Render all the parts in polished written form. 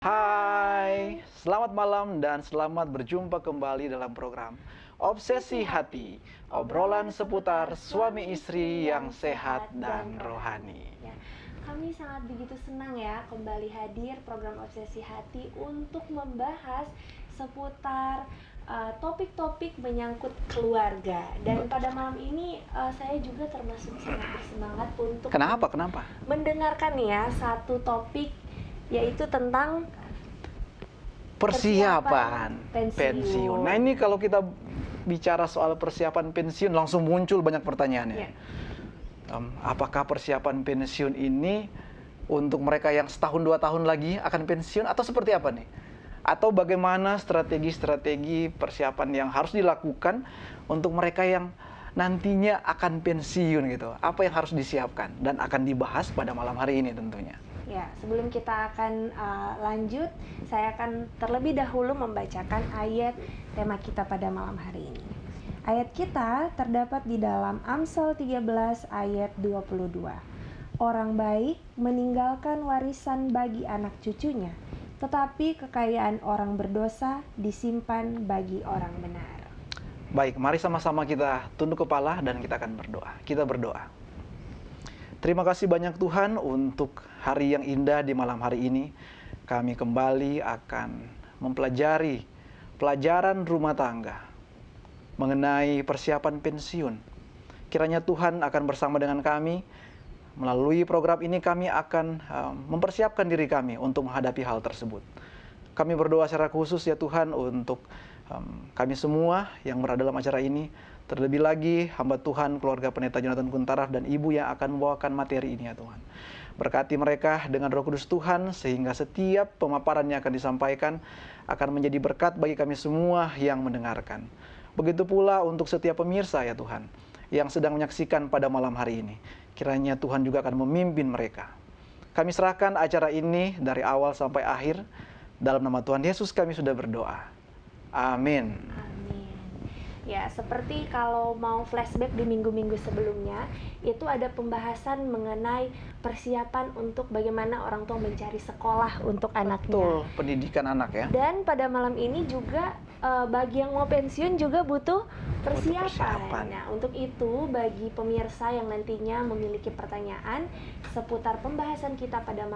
Hai, selamat malam dan selamat berjumpa kembali dalam program Obsesi Hati, obrolan seputar suami istri yang sehat dan rohani. Ya, kami sangat begitu senang ya kembali hadir program Obsesi Hati untuk membahas seputar topik-topik menyangkut keluarga. Dan pada malam ini saya juga termasuk sangat bersemangat untuk Kenapa? mendengarkan ya satu topik, yaitu tentang Persiapan pensiun. Nah, ini kalau kita bicara soal persiapan pensiun langsung muncul banyak pertanyaannya. Ya. Apakah persiapan pensiun ini untuk mereka yang setahun 2 tahun lagi akan pensiun atau seperti apa nih? Atau bagaimana strategi-strategi persiapan yang harus dilakukan untuk mereka yang nantinya akan pensiun gitu? Apa yang harus disiapkan dan akan dibahas pada malam hari ini tentunya. Ya, sebelum kita akan lanjut, saya akan terlebih dahulu membacakan ayat tema kita pada malam hari ini. Ayat kita terdapat di dalam Amsal 13 ayat 22. Orang baik meninggalkan warisan bagi anak cucunya, tetapi kekayaan orang berdosa disimpan bagi orang benar. Baik, mari sama-sama kita tunduk kepala dan kita akan berdoa. Kita berdoa. Terima kasih banyak Tuhan untuk hari yang indah di malam hari ini. Kami kembali akan mempelajari pelajaran rumah tangga mengenai persiapan pensiun. Kiranya Tuhan akan bersama dengan kami. Melalui program ini kami akan mempersiapkan diri kami untuk menghadapi hal tersebut. Kami berdoa secara khusus ya Tuhan untuk kami semua yang berada dalam acara ini. Terlebih lagi hamba Tuhan, keluarga Pendeta Jonathan Kuntaraf dan Ibu yang akan membawakan materi ini ya Tuhan. Berkati mereka dengan Roh Kudus Tuhan sehingga setiap pemaparan yang akan disampaikan akan menjadi berkat bagi kami semua yang mendengarkan. Begitu pula untuk setiap pemirsa ya Tuhan yang sedang menyaksikan pada malam hari ini. Kiranya Tuhan juga akan memimpin mereka. Kami serahkan acara ini dari awal sampai akhir. Dalam nama Tuhan Yesus kami sudah berdoa. Amin. Ya, seperti kalau mau flashback di minggu-minggu sebelumnya, itu ada pembahasan mengenai persiapan untuk bagaimana orang tua mencari sekolah untuk anaknya. Betul, pendidikan anak ya. Dan pada malam ini juga bagi yang mau pensiun juga butuh persiapan. Nah, untuk itu bagi pemirsa yang nantinya memiliki pertanyaan seputar pembahasan kita pada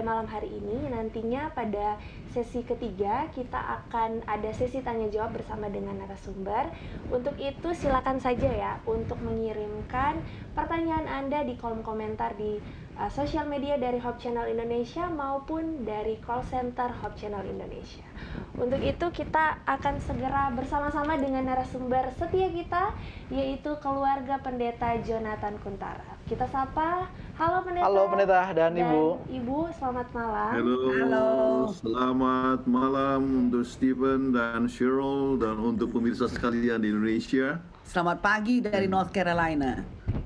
malam hari ini, nantinya pada sesi ketiga kita akan ada sesi tanya jawab bersama dengan narasumber. Untuk itu silakan saja ya untuk mengirimkan pertanyaan Anda di kolom komentar di sosial media dari Hope Channel Indonesia maupun dari call center Hope Channel Indonesia. Untuk itu kita akan segera bersama-sama dengan narasumber setia kita, yaitu keluarga Pendeta Jonathan Kuntaraf. Kita sapa. Halo Pendeta. Halo Pendeta dan Ibu. Ibu, selamat malam. Halo. Selamat malam untuk Stephen dan Cheryl dan untuk pemirsa sekalian di Indonesia. Selamat pagi dari North Carolina.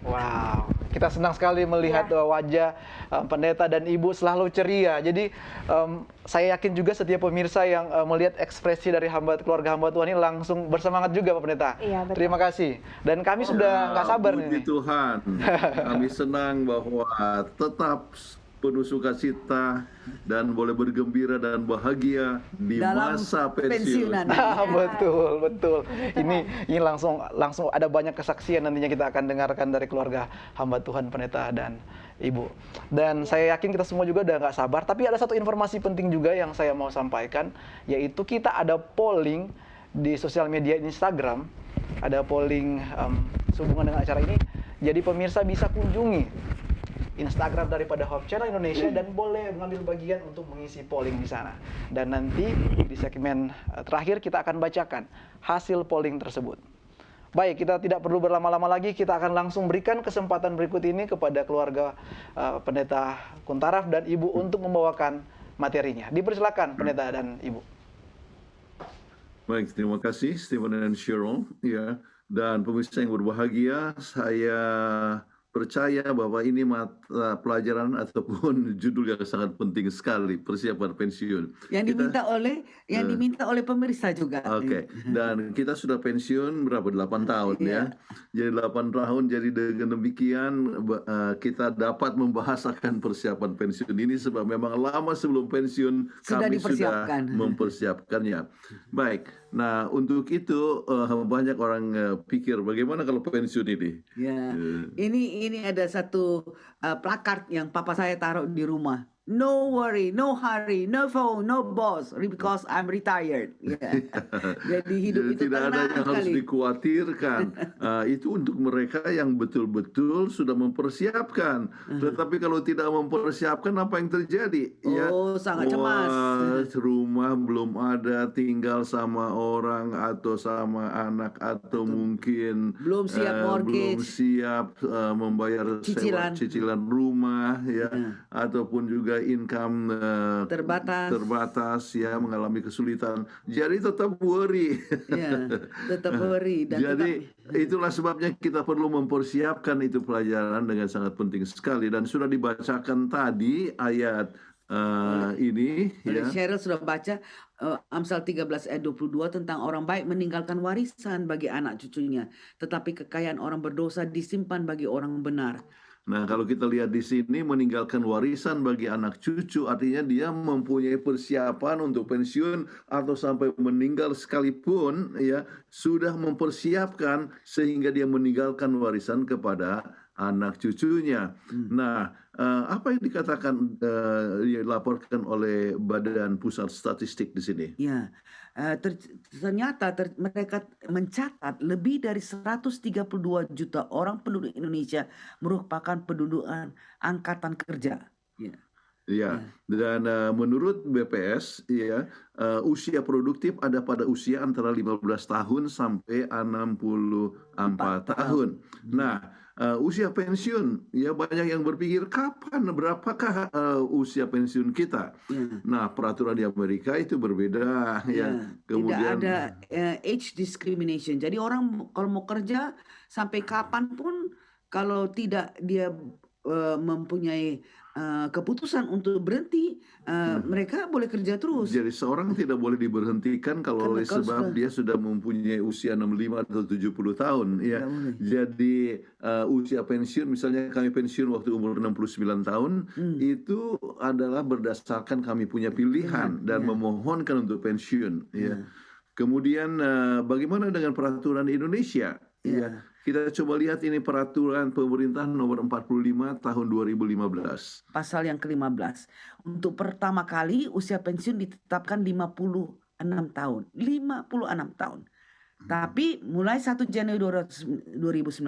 Wow, kita senang sekali melihat wajah Pendeta dan Ibu selalu ceria. Jadi saya yakin juga setiap pemirsa yang melihat ekspresi dari keluarga hamba Tuhan ini langsung bersemangat juga Pak Pendeta. Iya, betul. Terima kasih. Dan kami sudah nggak sabar Puji nih. Tuhan, kami senang bahwa tetap penuh sukacita dan boleh bergembira dan bahagia di Dalam masa pensiun. pensiunan. Betul. Ini langsung ada banyak kesaksian nantinya kita akan dengarkan dari keluarga hamba Tuhan Pendeta dan Ibu. Dan saya yakin kita semua juga udah nggak sabar. Tapi ada satu informasi penting juga yang saya mau sampaikan, yaitu kita ada polling di sosial media Instagram. Ada polling sehubungan dengan acara ini. Jadi pemirsa bisa kunjungi Instagram daripada Hope Channel Indonesia dan boleh mengambil bagian untuk mengisi polling di sana. Dan nanti di segmen terakhir kita akan bacakan hasil polling tersebut. Baik, kita tidak perlu berlama-lama lagi, kita akan langsung berikan kesempatan berikut ini kepada keluarga Pendeta Kuntaraf dan Ibu untuk membawakan materinya. Dipersilakan Pendeta dan Ibu. Baik, terima kasih Stephen dan Cheryl. Ya, dan pemirsa yang berbahagia, saya percaya bahwa ini mata pelajaran ataupun judul yang sangat penting sekali, persiapan pensiun. Yang Kita diminta oleh pemirsa juga. Oke, dan kita sudah pensiun berapa? 8 tahun ya. Iya. Jadi 8 tahun, jadi dengan demikian kita dapat membahasakan persiapan pensiun ini sebab memang lama sebelum pensiun Sudah kami dipersiapkan. sudah mempersiapkannya. Baik, nah untuk itu banyak orang pikir bagaimana kalau pensiun ini? Ya, ini ada satu plakard yang papa saya taruh di rumah. No worry, no hurry, no phone, no boss, because I'm retired. Ya. Jadi hidup Jadi itu tidak ada tenang yang harus sekali. dikhawatirkan. Itu untuk mereka yang betul-betul sudah mempersiapkan. Tetapi kalau tidak mempersiapkan, apa yang terjadi? Oh, sangat cemas. Wah, rumah belum ada, tinggal sama orang atau sama anak atau mungkin belum siap mortgage. belum siap membayar sewa cicilan rumah ya, ataupun juga income terbatas ya, mengalami kesulitan. Jadi tetap worry. Ya, tetap worry dan Jadi itulah sebabnya kita perlu mempersiapkan itu pelajaran dengan sangat penting sekali, dan sudah dibacakan tadi ayat ini ya. Cheryl sudah baca Amsal 13 ayat 22 tentang orang baik meninggalkan warisan bagi anak cucunya, tetapi kekayaan orang berdosa disimpan bagi orang benar. Nah, kalau kita lihat di sini, meninggalkan warisan bagi anak cucu artinya dia mempunyai persiapan untuk pensiun atau sampai meninggal sekalipun ya, sudah mempersiapkan sehingga dia meninggalkan warisan kepada anak cucunya. Nah, apa yang dikatakan dilaporkan oleh Badan Pusat Statistik di sini? Ya, ternyata mereka mencatat lebih dari 132 juta orang penduduk Indonesia merupakan penduduk angkatan kerja. Ya. Ya, dan menurut BPS ya, usia produktif ada pada usia antara 15 tahun sampai 64 tahun. Nah, usia pensiun ya, banyak yang berpikir berapakah usia pensiun kita. Nah, peraturan di Amerika itu berbeda ya. Tidak Kemudian ada age discrimination. Jadi orang kalau mau kerja sampai kapanpun, kalau tidak dia mempunyai keputusan untuk berhenti, mereka boleh kerja terus. Jadi seorang tidak boleh diberhentikan kalau oleh sebab dia sudah mempunyai usia 65 atau 70 tahun ya. Jadi usia pensiun, misalnya kami pensiun waktu umur 69 tahun, itu adalah berdasarkan kami punya pilihan dan memohonkan untuk pensiun ya. Kemudian bagaimana dengan peraturan Indonesia? Ya, kita coba lihat ini peraturan pemerintah nomor 45 tahun 2015. Pasal yang ke-15. Untuk pertama kali usia pensiun ditetapkan 56 tahun. 56 tahun. Tapi mulai 1 Januari 2019,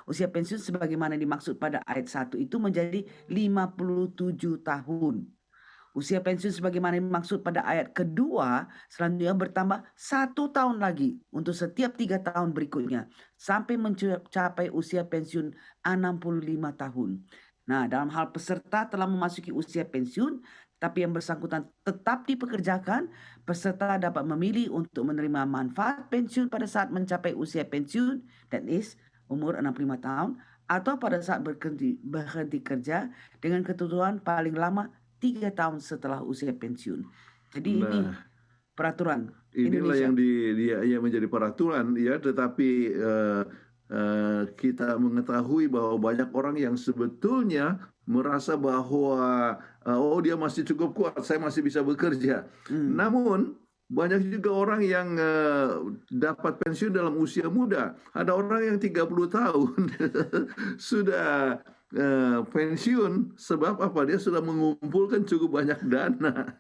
usia pensiun sebagaimana dimaksud pada ayat 1 itu menjadi 57 tahun. Usia pensiun sebagaimana dimaksud pada ayat kedua selanjutnya bertambah 1 tahun lagi untuk setiap 3 tahun berikutnya sampai mencapai usia pensiun 65 tahun. Nah, dalam hal peserta telah memasuki usia pensiun tapi yang bersangkutan tetap dipekerjakan, peserta dapat memilih untuk menerima manfaat pensiun pada saat mencapai usia pensiun, that is umur 65 tahun, atau pada saat berhenti kerja dengan ketentuan paling lama 3 tahun setelah usia pensiun. Jadi ini peraturan inilah Indonesia. yang menjadi peraturan ya, tetapi kita mengetahui bahwa banyak orang yang sebetulnya merasa bahwa dia masih cukup kuat, saya masih bisa bekerja. Namun banyak juga orang yang dapat pensiun dalam usia muda. Ada orang yang 30 tahun sudah pensiun sebab apa? Dia sudah mengumpulkan cukup banyak dana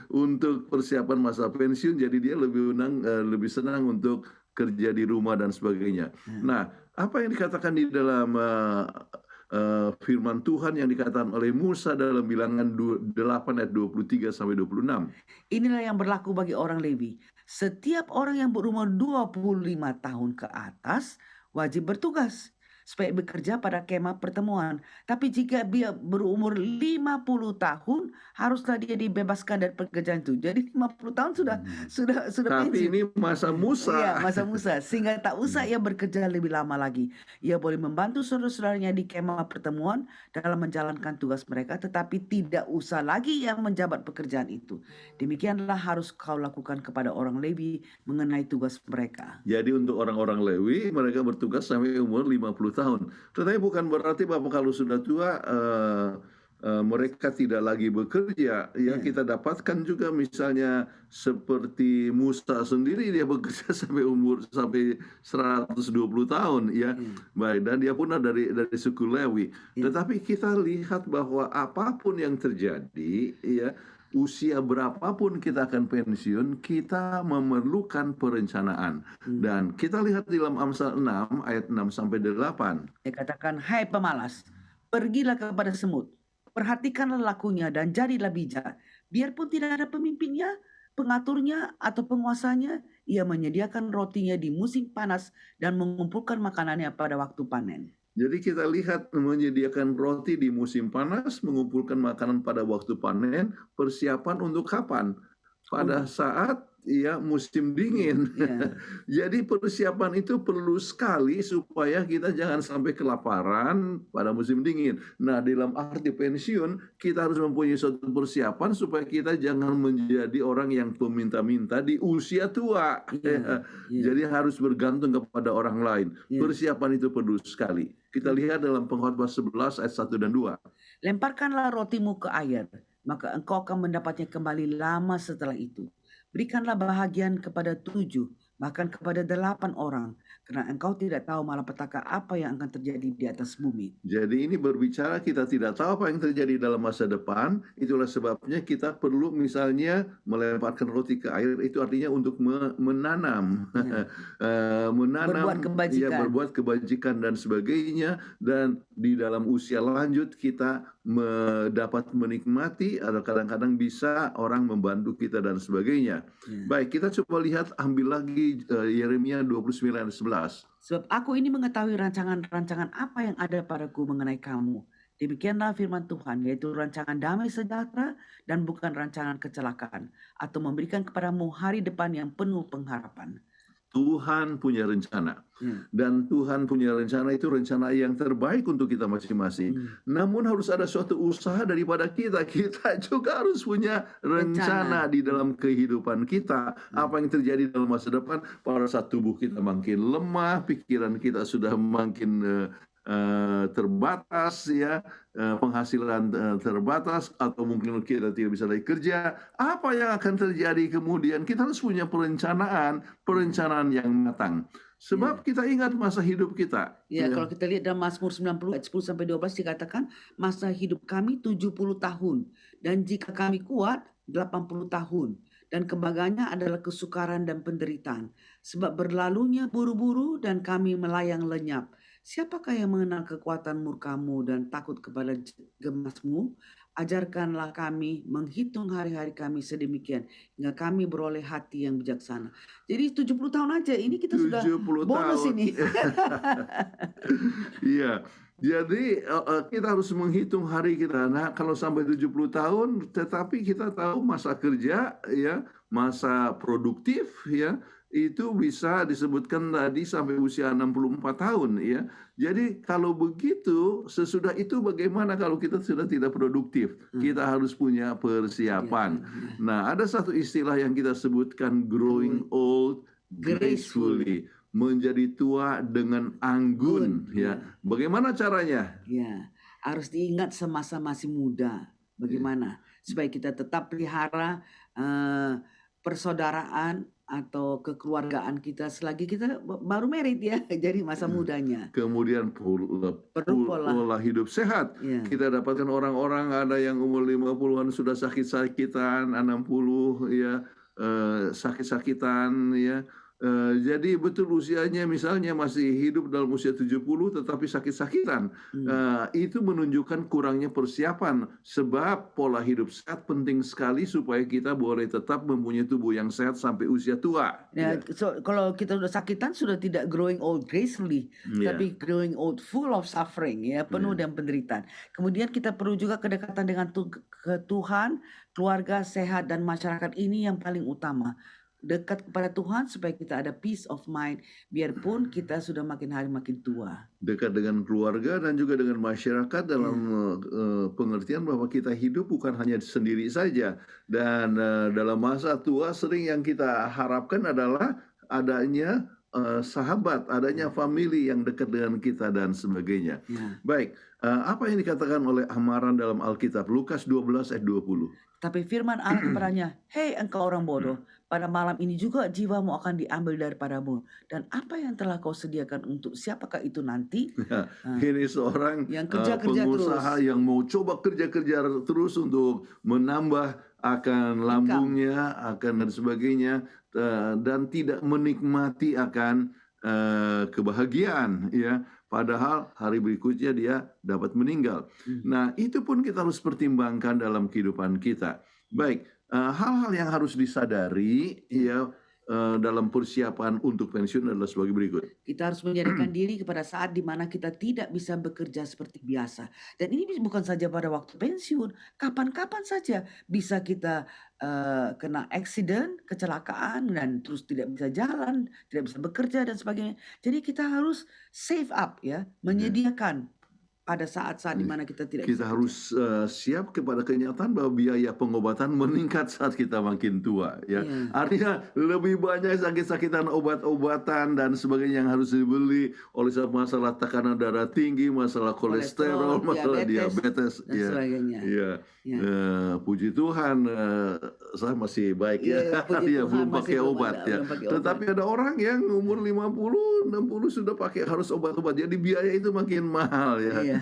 untuk persiapan masa pensiun. Jadi dia lebih senang untuk kerja di rumah dan sebagainya. Nah, apa yang dikatakan di dalam firman Tuhan yang dikatakan oleh Musa dalam Bilangan 8 ayat 23 sampai 26? Inilah yang berlaku bagi orang Lewi. Setiap orang yang berumur 25 tahun ke atas wajib bertugas. supaya bekerja pada kemah pertemuan. Tapi jika dia berumur 50 tahun, haruslah dia dibebaskan dari pekerjaan itu. Jadi 50 tahun sudah Tapi pensiun. ini masa Musa. Iya, masa Musa. Sehingga tak usah ia bekerja lebih lama lagi. Ia boleh membantu saudara-saudaranya di kemah pertemuan dalam menjalankan tugas mereka, tetapi tidak usah lagi ia menjabat pekerjaan itu. Demikianlah harus kau lakukan kepada orang Lewi mengenai tugas mereka. Jadi untuk orang-orang Lewi, mereka bertugas sampai umur 50 tahun. Tetapi bukan berarti bahwa kalau sudah tua, mereka tidak lagi bekerja. Ya, kita dapatkan juga misalnya seperti Musa sendiri, dia bekerja sampai 120 tahun. Ya, baik. Dan dia pun dari suku Lewi. Tetapi kita lihat bahwa apapun yang terjadi, ya, usia berapapun kita akan pensiun, kita memerlukan perencanaan. Dan kita lihat di dalam Amsal 6 ayat 6 sampai 8. Dia katakan, hai pemalas, pergilah kepada semut, perhatikanlah lakunya dan jadilah bijak. Biarpun tidak ada pemimpinnya, pengaturnya atau penguasanya, ia menyediakan rotinya di musim panas dan mengumpulkan makanannya pada waktu panen. Jadi kita lihat menyediakan roti di musim panas, mengumpulkan makanan pada waktu panen, persiapan untuk kapan? Pada saat musim dingin. Jadi persiapan itu perlu sekali supaya kita jangan sampai kelaparan pada musim dingin. Nah, dalam arti pensiun, kita harus mempunyai suatu persiapan supaya kita jangan menjadi orang yang peminta-minta di usia tua. Jadi harus bergantung kepada orang lain. Persiapan itu perlu sekali. Kita lihat dalam Pengkhotbah 11 ayat 1 dan 2. Lemparkanlah rotimu ke air, maka engkau akan mendapatnya kembali lama setelah itu. Berikanlah bahagian kepada 7, bahkan kepada 8 orang, karena engkau tidak tahu malapetaka apa yang akan terjadi di atas bumi. Jadi ini berbicara kita tidak tahu apa yang terjadi dalam masa depan. Itulah sebabnya kita perlu misalnya melemparkan roti ke air. Itu artinya untuk menanam, Berbuat kebajikan. berbuat kebajikan dan sebagainya. Dan di dalam usia lanjut kita dapat menikmati, atau kadang-kadang bisa orang membantu kita dan sebagainya. Baik, kita coba lihat, ambil lagi Yeremia 29 ayat 11. Sebab aku ini mengetahui rancangan-rancangan apa yang ada padaku mengenai kamu. Demikianlah firman Tuhan, yaitu rancangan damai sejahtera dan bukan rancangan kecelakaan, atau memberikan kepadamu hari depan yang penuh pengharapan. Tuhan punya rencana. Dan Tuhan punya rencana itu rencana yang terbaik untuk kita masing-masing. Namun harus ada suatu usaha daripada kita. Kita juga harus punya rencana di dalam kehidupan kita. Apa yang terjadi dalam masa depan, pada saat tubuh kita makin lemah, pikiran kita sudah makin terbatas, penghasilan terbatas, atau mungkin kita tidak bisa lagi kerja. Apa yang akan terjadi kemudian? Kita harus punya perencanaan yang matang. Sebab kita ingat masa hidup kita. Kalau kita lihat dalam Mazmur 90 ayat 10 sampai 12 dikatakan, masa hidup kami 70 tahun, dan jika kami kuat 80 tahun. Dan kebanggaannya adalah kesukaran dan penderitaan. Sebab berlalunya buru-buru dan kami melayang lenyap. Siapakah yang mengenal kekuatan murkamu dan takut kepada gemasmu? Ajarkanlah kami menghitung hari-hari kami sedemikian, hingga kami beroleh hati yang bijaksana. Jadi 70 tahun aja, ini kita sudah bonus tahun. Ini. Iya. Jadi kita harus menghitung hari kita. Nah, kalau sampai 70 tahun, tetapi kita tahu masa kerja, masa produktif, itu bisa disebutkan tadi sampai usia 64 tahun, Jadi kalau begitu, sesudah itu bagaimana kalau kita sudah tidak produktif? Kita harus punya persiapan. Nah, ada satu istilah yang kita sebutkan, growing old gracefully, menjadi tua dengan anggun, Bagaimana caranya? Harus diingat semasa masih muda. Bagaimana supaya kita tetap pelihara persaudaraan atau kekeluargaan kita selagi kita baru married, jadi masa mudanya. Kemudian pola hidup sehat. Kita dapatkan orang-orang ada yang umur 50-an sudah sakit-sakitan, 60 sakit-sakitan, Jadi betul usianya misalnya masih hidup dalam usia 70 tetapi sakit-sakitan. Itu menunjukkan kurangnya persiapan, sebab pola hidup sehat penting sekali supaya kita boleh tetap mempunyai tubuh yang sehat sampai usia tua. Ya, kalau kita sudah sakitan sudah tidak growing old gracefully, tapi growing old full of suffering, ya, penuh dengan penderitaan. Kemudian kita perlu juga kedekatan dengan ke Tuhan, keluarga sehat dan masyarakat ini yang paling utama. Dekat kepada Tuhan supaya kita ada peace of mind, biarpun kita sudah makin hari makin tua. Dekat dengan keluarga dan juga dengan masyarakat dalam pengertian bahwa kita hidup bukan hanya sendiri saja. Dan dalam masa tua sering yang kita harapkan adalah adanya sahabat, adanya family yang dekat dengan kita dan sebagainya. Baik, apa yang dikatakan oleh Amaran dalam Alkitab? Lukas 12 ayat 20. Tapi firman Allah kepadanya, "Hei engkau orang bodoh, pada malam ini juga jiwamu akan diambil daripadamu. Dan apa yang telah kau sediakan untuk siapakah itu nanti?" Ini seorang yang kerja-kerja pengusaha terus, yang mau coba kerja-kerja terus untuk menambah akan lambungnya, akan dan sebagainya, dan tidak menikmati akan kebahagiaan, ya. Padahal hari berikutnya dia dapat meninggal. Nah, itu pun kita harus pertimbangkan dalam kehidupan kita. Baik, hal-hal yang harus disadari, ya, dalam persiapan untuk pensiun adalah sebagai berikut. kita harus menjadikan diri kepada saat di mana kita tidak bisa bekerja seperti biasa. Dan ini bukan saja pada waktu pensiun, kapan-kapan saja bisa kita kena accident, kecelakaan, dan terus tidak bisa jalan, tidak bisa bekerja dan sebagainya. Jadi kita harus save up, ya, menyediakan pada saat-saat di mana kita tidak Kita bisa harus siap kepada kenyataan bahwa biaya pengobatan meningkat saat kita makin tua, ya. Artinya lebih banyak sakit-sakitan, obat-obatan dan sebagainya yang harus dibeli oleh masalah tekanan darah tinggi, masalah kolesterol, masalah diabetes dan sebagainya. Puji Tuhan, saya masih baik, ya. Belum pakai obat, ya. Tetapi ada orang yang umur 50, 60 sudah harus obat-obat. Jadi biaya itu makin mahal, ya.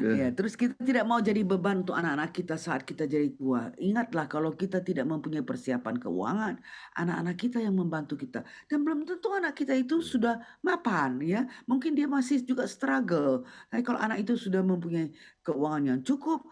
Ya, terus kita tidak mau jadi beban untuk anak-anak kita saat kita jadi tua. Ingatlah, kalau kita tidak mempunyai persiapan keuangan, anak-anak kita yang membantu kita. Dan belum tentu anak kita itu sudah mapan, ya. Mungkin dia masih juga struggle. Tapi kalau anak itu sudah mempunyai keuangan yang cukup,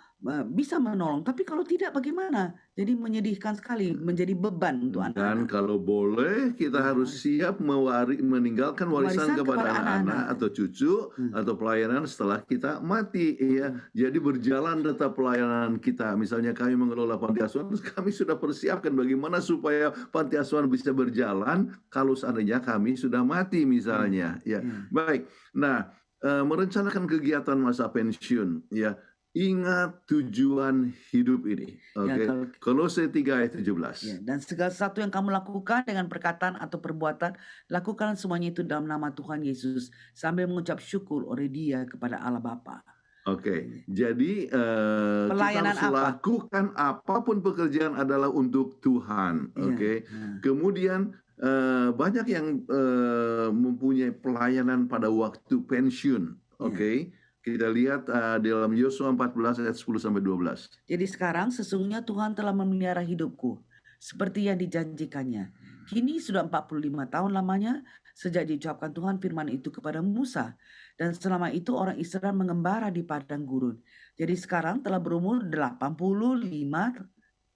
bisa menolong. Tapi kalau tidak, bagaimana? Jadi menyedihkan sekali, menjadi beban untuk anak-anak. Dan kalau boleh, kita harus siap meninggalkan warisan kepada anak-anak atau cucu atau pelayanan setelah kita mati, ya. Jadi berjalan tetap pelayanan kita. Misalnya kami mengelola panti asuhan, kami sudah persiapkan bagaimana supaya panti asuhan bisa berjalan kalau seandainya kami sudah mati, misalnya, ya. Baik. Nah, merencanakan kegiatan masa pensiun, ya. Ingat tujuan hidup ini. Oke. Kolose 3 ayat 17. Ya, dan segala sesuatu yang kamu lakukan dengan perkataan atau perbuatan, lakukan semuanya itu dalam nama Tuhan Yesus sambil mengucap syukur oleh Dia kepada Allah Bapa. Oke. Jadi kita harus lakukan apapun pekerjaan adalah untuk Tuhan. Oke. Kemudian banyak yang mempunyai pelayanan pada waktu pensiun. Oke. Kita lihat dalam Yosua 14 ayat 10 sampai 12. Jadi sekarang sesungguhnya Tuhan telah memelihara hidupku seperti yang dijanjikannya. Kini sudah 45 tahun lamanya sejak diucapkan Tuhan firman itu kepada Musa. Dan selama itu orang Israel mengembara di padang gurun. Jadi sekarang telah berumur 85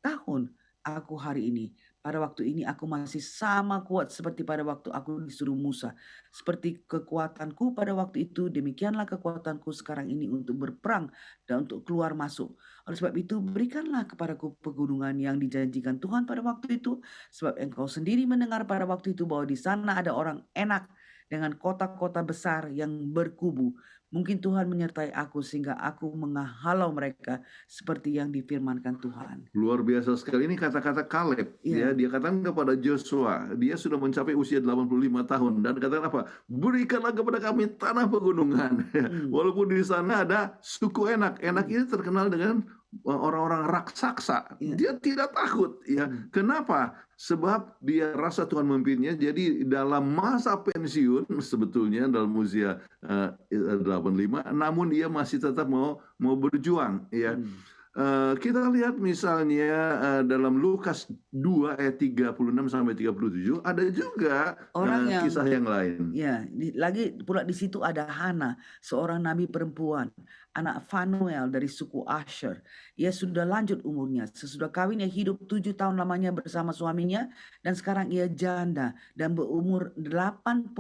tahun aku hari ini. Pada waktu ini aku masih sama kuat seperti pada waktu aku disuruh Musa. Seperti kekuatanku pada waktu itu, demikianlah kekuatanku sekarang ini untuk berperang dan untuk keluar masuk. Oleh sebab itu, berikanlah kepadaku pegunungan yang dijanjikan Tuhan pada waktu itu. Sebab engkau sendiri mendengar pada waktu itu bahwa di sana ada orang enak dengan kota-kota besar yang berkubu. Mungkin Tuhan menyertai aku sehingga aku menghalau mereka seperti yang difirmankan Tuhan. Luar biasa sekali, ini kata-kata Kaleb. Ya, dia katakan kepada Joshua, dia sudah mencapai usia 85 tahun dan katakan apa? Berikanlah kepada kami tanah pegunungan. Walaupun di sana ada suku Enak. Enak ini terkenal dengan orang-orang raksasa. Dia tidak takut, ya. Kenapa? Sebab dia rasa Tuhan memimpinnya. Jadi dalam masa pensiun sebetulnya dalam usia 85, namun dia masih tetap mau berjuang, ya. kita lihat misalnya dalam Lukas 2 ayat 36 sampai 37 ada juga Orang yang kisah yang lain. Ya, lagi pula di situ ada Hana, seorang nabi perempuan, anak Fanuel dari suku Asher. Ia sudah lanjut umurnya. Sesudah kawin ia hidup 7 tahun lamanya bersama suaminya dan sekarang ia janda dan berumur 84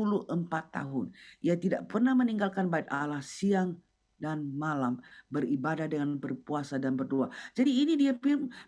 tahun. Ia tidak pernah meninggalkan bait Allah siang dan malam, beribadah dengan berpuasa dan berdoa. Jadi ini dia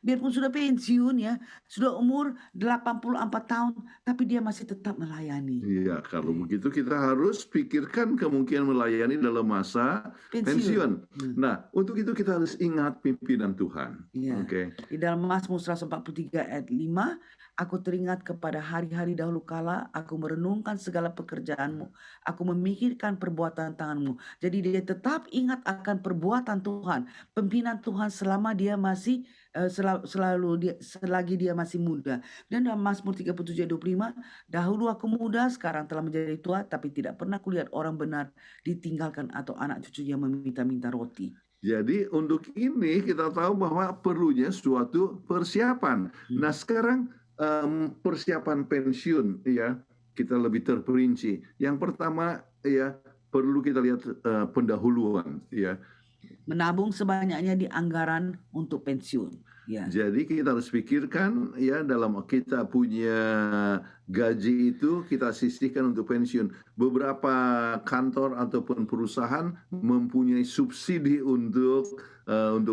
biarpun sudah pensiun ya, sudah umur 84 tahun, tapi dia masih tetap melayani. Iya, kalau begitu kita harus pikirkan kemungkinan melayani dalam masa pensiun. Nah, untuk itu kita harus ingat pimpinan Tuhan. Iya. Oke. Di dalam Mazmur 143 ayat 5, aku teringat kepada hari-hari dahulu kala, aku merenungkan segala pekerjaanmu, aku memikirkan perbuatan tanganmu. Jadi dia tetap ingat akan perbuatan Tuhan, pimpinan Tuhan selama dia masih selagi dia masih muda. Dan dalam Mazmur 37 ayat 25, dahulu aku muda, sekarang telah menjadi tua, tapi tidak pernah kulihat orang benar ditinggalkan atau anak cucu yang meminta-minta roti. Jadi untuk ini kita tahu bahwa perlunya suatu persiapan. Nah, sekarang persiapan pensiun ya, kita lebih terperinci. Yang pertama ya, perlu kita lihat pendahuluan ya. Menabung sebanyaknya di anggaran untuk pensiun. Ya. Jadi kita harus pikirkan ya, dalam kita punya gaji itu kita sisihkan untuk pensiun. Beberapa kantor ataupun perusahaan mempunyai subsidi untuk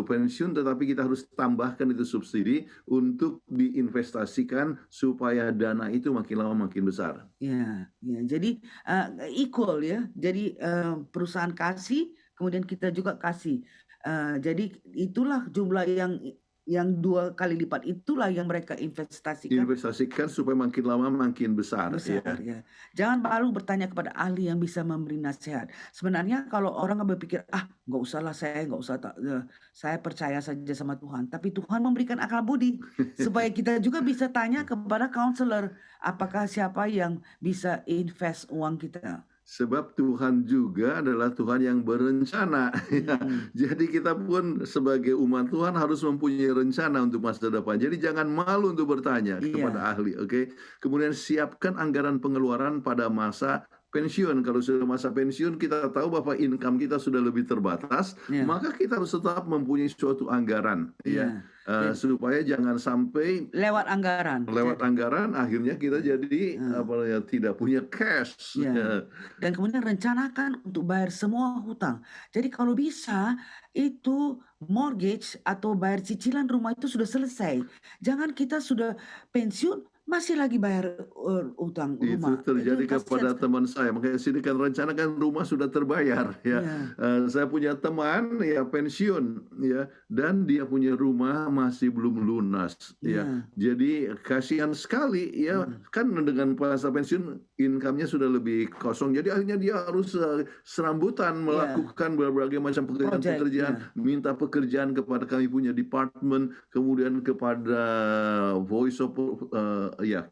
pensiun, tetapi kita harus tambahkan itu subsidi untuk diinvestasikan supaya dana itu makin lama makin besar. Ya, jadi equal ya. Jadi perusahaan kasih, kemudian kita juga kasih. Jadi itulah jumlah yang 2 kali lipat, itulah yang mereka investasikan supaya makin lama makin besar ya. Jangan baru bertanya kepada ahli yang bisa memberi nasihat. Sebenarnya kalau orang berpikir nggak usahlah, saya percaya saja sama Tuhan, tapi Tuhan memberikan akal budi supaya kita juga bisa tanya kepada counselor, apakah siapa yang bisa invest uang kita. Sebab Tuhan juga adalah Tuhan yang berencana. Jadi kita pun sebagai umat Tuhan harus mempunyai rencana untuk masa depan. Jadi jangan malu untuk bertanya kepada ahli. Oke. Kemudian siapkan anggaran pengeluaran pada masa pensiun. Kalau sudah masa pensiun, kita tahu bahwa income kita sudah lebih terbatas, maka kita harus tetap mempunyai suatu anggaran. Supaya jangan sampai lewat anggaran akhirnya kita jadi tidak punya cash. Dan kemudian rencanakan untuk bayar semua hutang. Jadi kalau bisa itu mortgage atau bayar cicilan rumah itu sudah selesai. Jangan kita sudah pensiun masih lagi bayar utang rumah. Itu terjadi kepada teman saya. Makanya sini kan rencanakan rumah sudah terbayar ya. Saya punya teman ya pensiun ya, dan dia punya rumah masih belum lunas ya. Jadi kasihan sekali ya, kan dengan masa pensiun income-nya sudah lebih kosong. Jadi akhirnya dia harus serambutan melakukan berbagai macam pekerjaan, minta pekerjaan kepada kami punya department, kemudian kepada voice of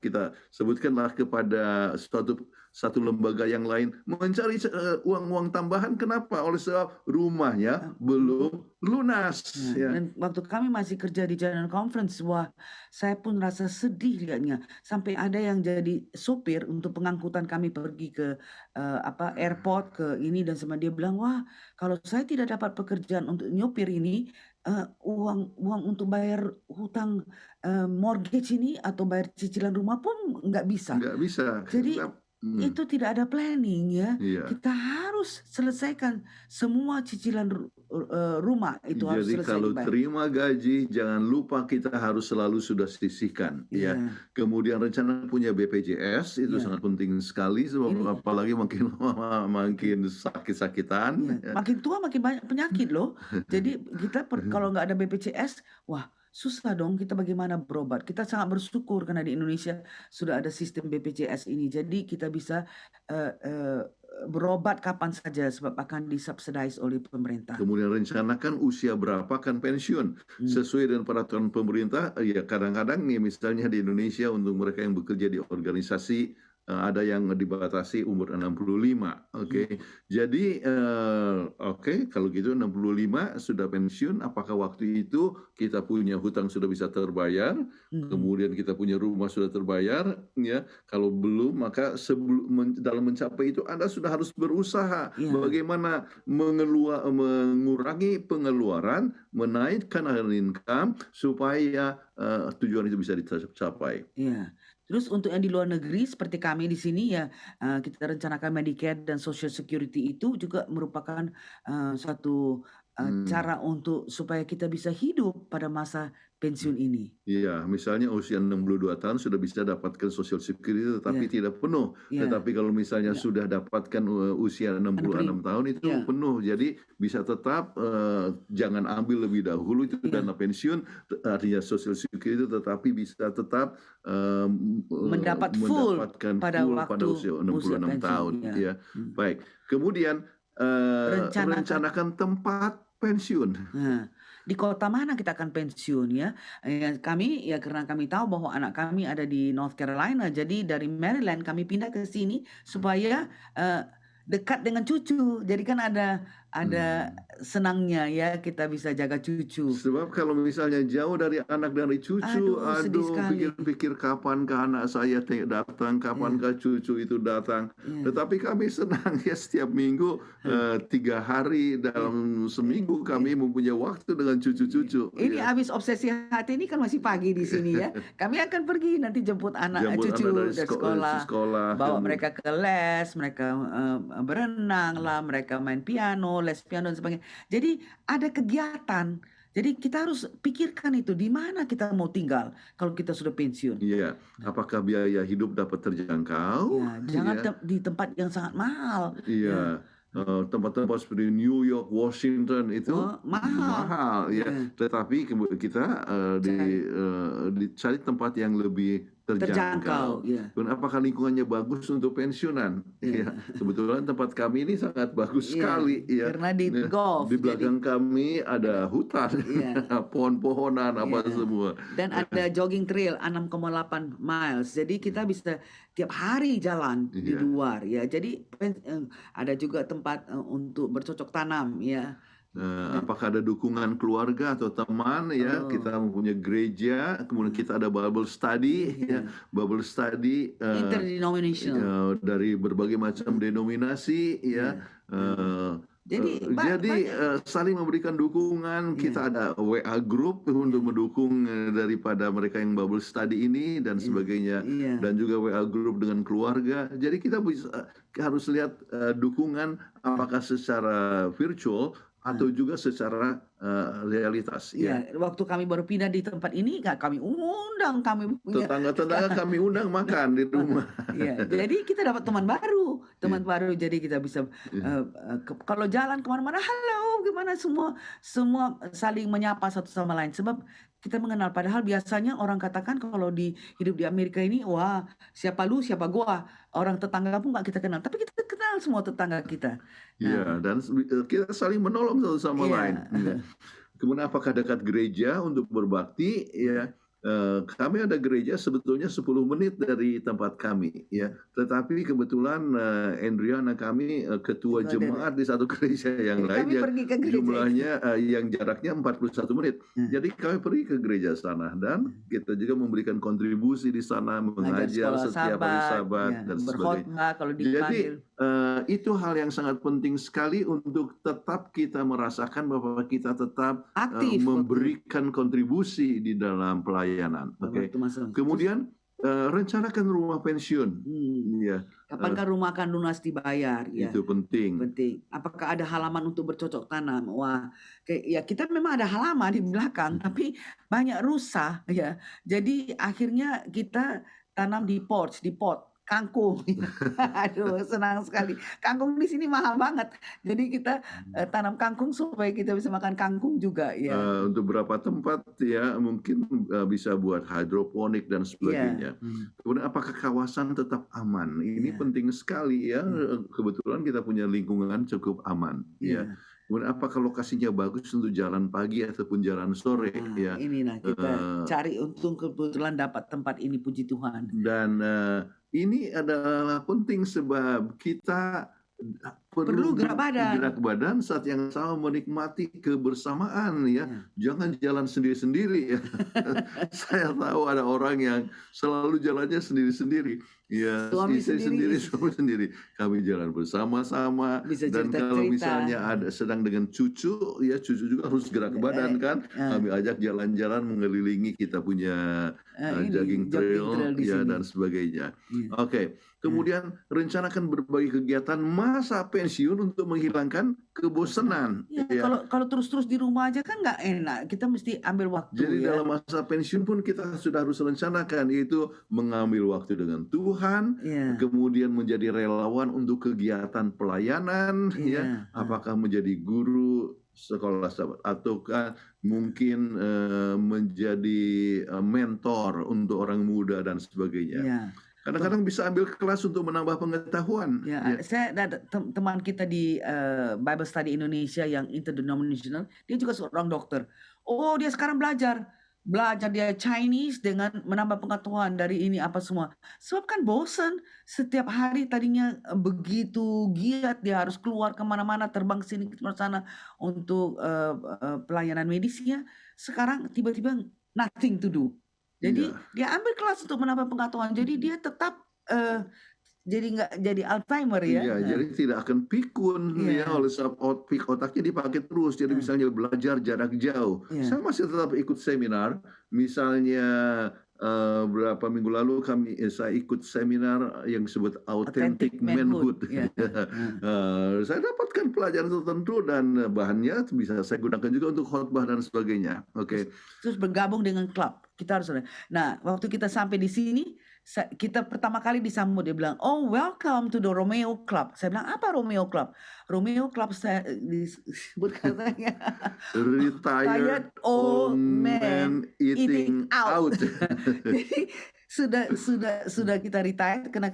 kita sebutkanlah kepada satu lembaga yang lain mencari uang tambahan. Kenapa? Oleh sebab rumahnya belum lunas. Dan waktu kami masih kerja di General Conference, saya pun rasa sedih lihatnya. Sampai ada yang jadi sopir untuk pengangkutan kami pergi ke airport ke ini, dan sama dia bilang, kalau saya tidak dapat pekerjaan untuk nyopir ini, uang untuk bayar hutang mortgage ini atau bayar cicilan rumah pun nggak bisa. Jadi itu tidak ada planning ya. Kita harus selesaikan semua cicilan rumah itu. Harus selesai. Jadi kalau terima gaji, jangan lupa kita harus selalu sudah sisihkan ya. Kemudian rencana punya BPJS itu sangat penting sekali, sebab apalagi makin sakit-sakitan. Makin tua makin banyak penyakit loh. Jadi kita kalau nggak ada BPJS, susah dong kita bagaimana berobat. Kita sangat bersyukur karena di Indonesia sudah ada sistem BPJS ini. Jadi kita bisa berobat kapan saja sebab akan disubsidize oleh pemerintah. Kemudian rencanakan usia berapa kan pensiun sesuai dengan peraturan pemerintah. Ya kadang-kadang nih misalnya di Indonesia untuk mereka yang bekerja di organisasi ada yang dibatasi umur 65. Oke. Jadi oke, kalau gitu 65 sudah pensiun, apakah waktu itu kita punya hutang sudah bisa terbayar, kemudian kita punya rumah sudah terbayar, ya. Kalau belum, maka dalam mencapai itu Anda sudah harus berusaha bagaimana mengurangi pengeluaran, menaikkan income supaya tujuan itu bisa dicapai. Iya. Terus untuk yang di luar negeri seperti kami di sini ya, kita rencanakan Medicare dan Social Security itu juga merupakan suatu cara untuk supaya kita bisa hidup pada masa pensiun ini. Iya, misalnya usia 62 tahun sudah bisa dapatkan Social Security tetapi tidak penuh. Tetapi kalau misalnya sudah dapatkan usia 66 tahun itu penuh. Jadi bisa tetap jangan ambil lebih dahulu itu dana pensiun, artinya Social Security, tetapi bisa tetap mendapatkan pada usia 66 tahun. Ya. Baik. Kemudian rencanakan tempat pensiun. Di kota mana kita akan pensiun ya? Kami ya karena kami tahu bahwa anak kami ada di North Carolina, jadi dari Maryland kami pindah ke sini supaya dekat dengan cucu. Jadi kan ada senangnya ya kita bisa jaga cucu. Sebab kalau misalnya jauh dari anak dari cucu, pikir-pikir kapankah anak saya datang, kapankah cucu itu datang. Tetapi kami senang ya setiap minggu 3 hari dalam seminggu kami mempunyai waktu dengan cucu-cucu. Ini habis obsesi hati ini kan masih pagi di sini ya. Kami akan pergi nanti jemput cucu dari sekolah, bawa mereka ke les, mereka berenang lah, mereka main piano, les piano dan sebagainya. Jadi ada kegiatan. Jadi kita harus pikirkan itu di mana kita mau tinggal kalau kita sudah pensiun. Iya, apakah biaya hidup dapat terjangkau? Jangan di tempat yang sangat mahal. Iya. Tempat-tempat seperti New York, Washington itu mahal ya. Tetapi kita dicari tempat yang lebih terjangkau. Apakah lingkungannya bagus untuk pensiunan? Ya, kebetulan tempat kami ini sangat bagus sekali ya. Karena di golf. Di belakang kami ada hutan, pohon-pohonan semua. Dan ada jogging trail 6,8 miles. Jadi kita bisa tiap hari jalan di luar ya. Jadi ada juga tempat untuk bercocok tanam ya. Apakah ada dukungan keluarga atau teman ya? Kita mempunyai gereja, kemudian kita ada Bible study ya. Bible study interdenominational dari berbagai macam denominasi ya. Jadi saling memberikan dukungan. Kita ada WA group untuk mendukung daripada mereka yang Bible study ini dan sebagainya, dan juga WA group dengan keluarga. Jadi kita harus lihat dukungan apakah secara virtual atau juga secara realitas. Waktu kami baru pindah di tempat ini, kami undang tetangga kami undang makan di rumah. Jadi kita dapat teman baru, jadi kita bisa kalau jalan kemana-mana, halo, gimana, semua saling menyapa satu sama lain. Sebab kita mengenal, padahal biasanya orang katakan kalau hidup di Amerika ini, wah, siapa lu, siapa gua, orang tetangga pun nggak kita kenal, tapi kita kenal semua tetangga kita. Dan kita saling menolong satu sama lain. Kemudian apakah dekat gereja untuk berbakti? Ya, kami ada gereja sebetulnya 10 menit dari tempat kami ya, tetapi kebetulan Andriana kami ketua jemaat di satu gereja yang lain yang jumlahnya yang jaraknya 41 menit. Jadi kami pergi ke gereja sana dan kita juga memberikan kontribusi di sana, mengajar setiap hari Sabat dan sebagainya. Jadi itu hal yang sangat penting sekali untuk tetap kita merasakan bahwa kita tetap aktif memberikan kontribusi di dalam pelayanan. Kemudian rencanakan rumah pensiun. Kapankah rumah akan lunas dibayar? Itu penting. Apakah ada halaman untuk bercocok tanam? Wah, kita memang ada halaman di belakang, tapi banyak rusak ya. Jadi akhirnya kita tanam di pot kangkung. Aduh, senang sekali. Kangkung di sini mahal banget. Jadi kita tanam kangkung supaya kita bisa makan kangkung juga ya. Untuk beberapa tempat ya mungkin bisa buat hidroponik dan sebagainya. Kemudian apakah kawasan tetap aman? Ini penting sekali ya. Kebetulan kita punya lingkungan cukup aman ya. Kemudian apakah lokasinya bagus untuk jalan pagi ataupun jalan sore ya. Inilah kita cari, untung kebetulan dapat tempat ini, puji Tuhan. Dan ini adalah penting sebab kita Perlu perlu gerak badan. bergerak badan saat yang sama menikmati kebersamaan ya. Jangan jalan sendiri-sendiri ya. Saya tahu ada orang yang selalu jalannya sendiri-sendiri. Ya, Suami istri sendiri. sendiri, suami sendiri. Kami jalan bersama-sama. Bisa Dan kalau cerita-cerita. misalnya ada sedang dengan cucu, ya cucu juga harus gerak badan kan. Kami ajak jalan-jalan mengelilingi kita punya jogging trail di ya sini. dan sebagainya. Iya. Oke. Kemudian rencanakan berbagai kegiatan masa pensiun untuk menghilangkan kebosanan. Ya, Ya. kalau terus-terus di rumah aja kan nggak enak. Kita mesti ambil waktu. Jadi ya. dalam masa pensiun pun kita sudah harus rencanakan, yaitu mengambil waktu dengan Tuhan, Ya. kemudian menjadi relawan untuk kegiatan pelayanan, ya, apakah menjadi guru sekolah sahabat ataukah mungkin menjadi mentor untuk orang muda dan sebagainya. Ya. Kadang-kadang bisa ambil kelas untuk menambah pengetahuan. Ya, saya ada teman kita di Bible Study Indonesia yang interdenominational, dia juga seorang dokter. Oh, dia sekarang belajar dia Chinese dengan menambah pengetahuan dari ini apa semua. Sebab kan bosan setiap hari, tadinya begitu giat dia harus keluar kemana-mana, terbang sini ke sana untuk pelayanan medisnya. Sekarang tiba-tiba nothing to do. Jadi dia ambil kelas untuk menambah pengetahuan. Jadi dia tetap jadi nggak jadi Alzheimer ya. Iya, jadi tidak akan pikun ya oleh sebab otaknya dipakai terus. Jadi misalnya belajar jarak jauh. Saya masih tetap ikut seminar. Misalnya berapa minggu lalu saya ikut seminar yang disebut Authentic Manhood. Saya dapatkan pelajaran tertentu dan bahannya bisa saya gunakan juga untuk khotbah dan sebagainya. Oke. Terus bergabung dengan klub. Kita harus. Nah, waktu kita sampai di sini, kita pertama kali disambut, dia bilang, "Oh, welcome to the Romeo Club." Saya bilang, "Apa Romeo Club?" Romeo Club saya disebut katanya Retired old man eating out. Jadi sudah kita retire karena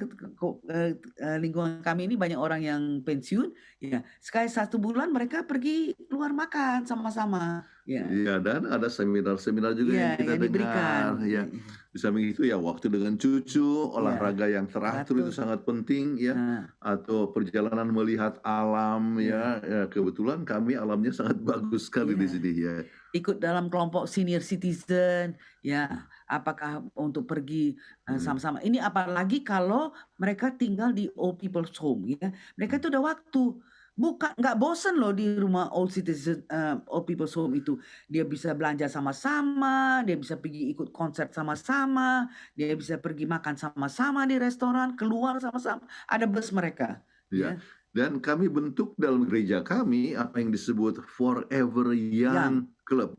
lingkungan kami ini banyak orang yang pensiun. Ya, sekali 1 bulan mereka pergi keluar makan sama-sama. Ya, dan ada seminar-seminar juga yang kita dengar. Ya, bisa begitu ya, waktu dengan cucu, olahraga yang teratur itu sangat penting ya, atau perjalanan melihat alam ya. Kebetulan kami alamnya sangat bagus sekali di sini ya. Ikut dalam kelompok senior citizen ya, apakah untuk pergi sama-sama. Ini apalagi kalau mereka tinggal di old people's home ya. Mereka itu udah waktu. Bukan, nggak bosan loh di rumah old citizen, old people's home itu. Dia bisa belanja sama-sama, dia bisa pergi ikut konser sama-sama, dia bisa pergi makan sama-sama di restoran, keluar sama-sama. Ada bus mereka. Ya. Dan kami bentuk dalam gereja kami apa yang disebut Forever Young Club.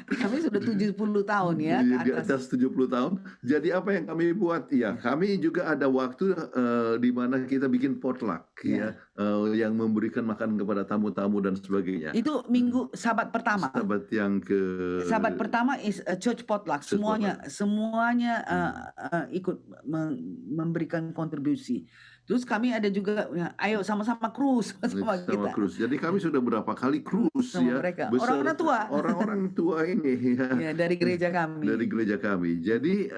Kami sudah 70 tahun ya. Di atas 70 tahun. Jadi apa yang kami buat? Ya, kami juga ada waktu di mana kita bikin potluck ya, yang memberikan makan kepada tamu-tamu dan sebagainya. Itu minggu Sabat pertama. Sabat pertama is a church potluck. Semuanya ikut memberikan kontribusi. Terus kami ada juga, ayo sama-sama cruise sama kita. Cruise. Jadi kami sudah berapa kali cruise ya. Mereka. Orang-orang tua. Orang-orang tua ini ya. Dari gereja kami. Dari gereja kami. Jadi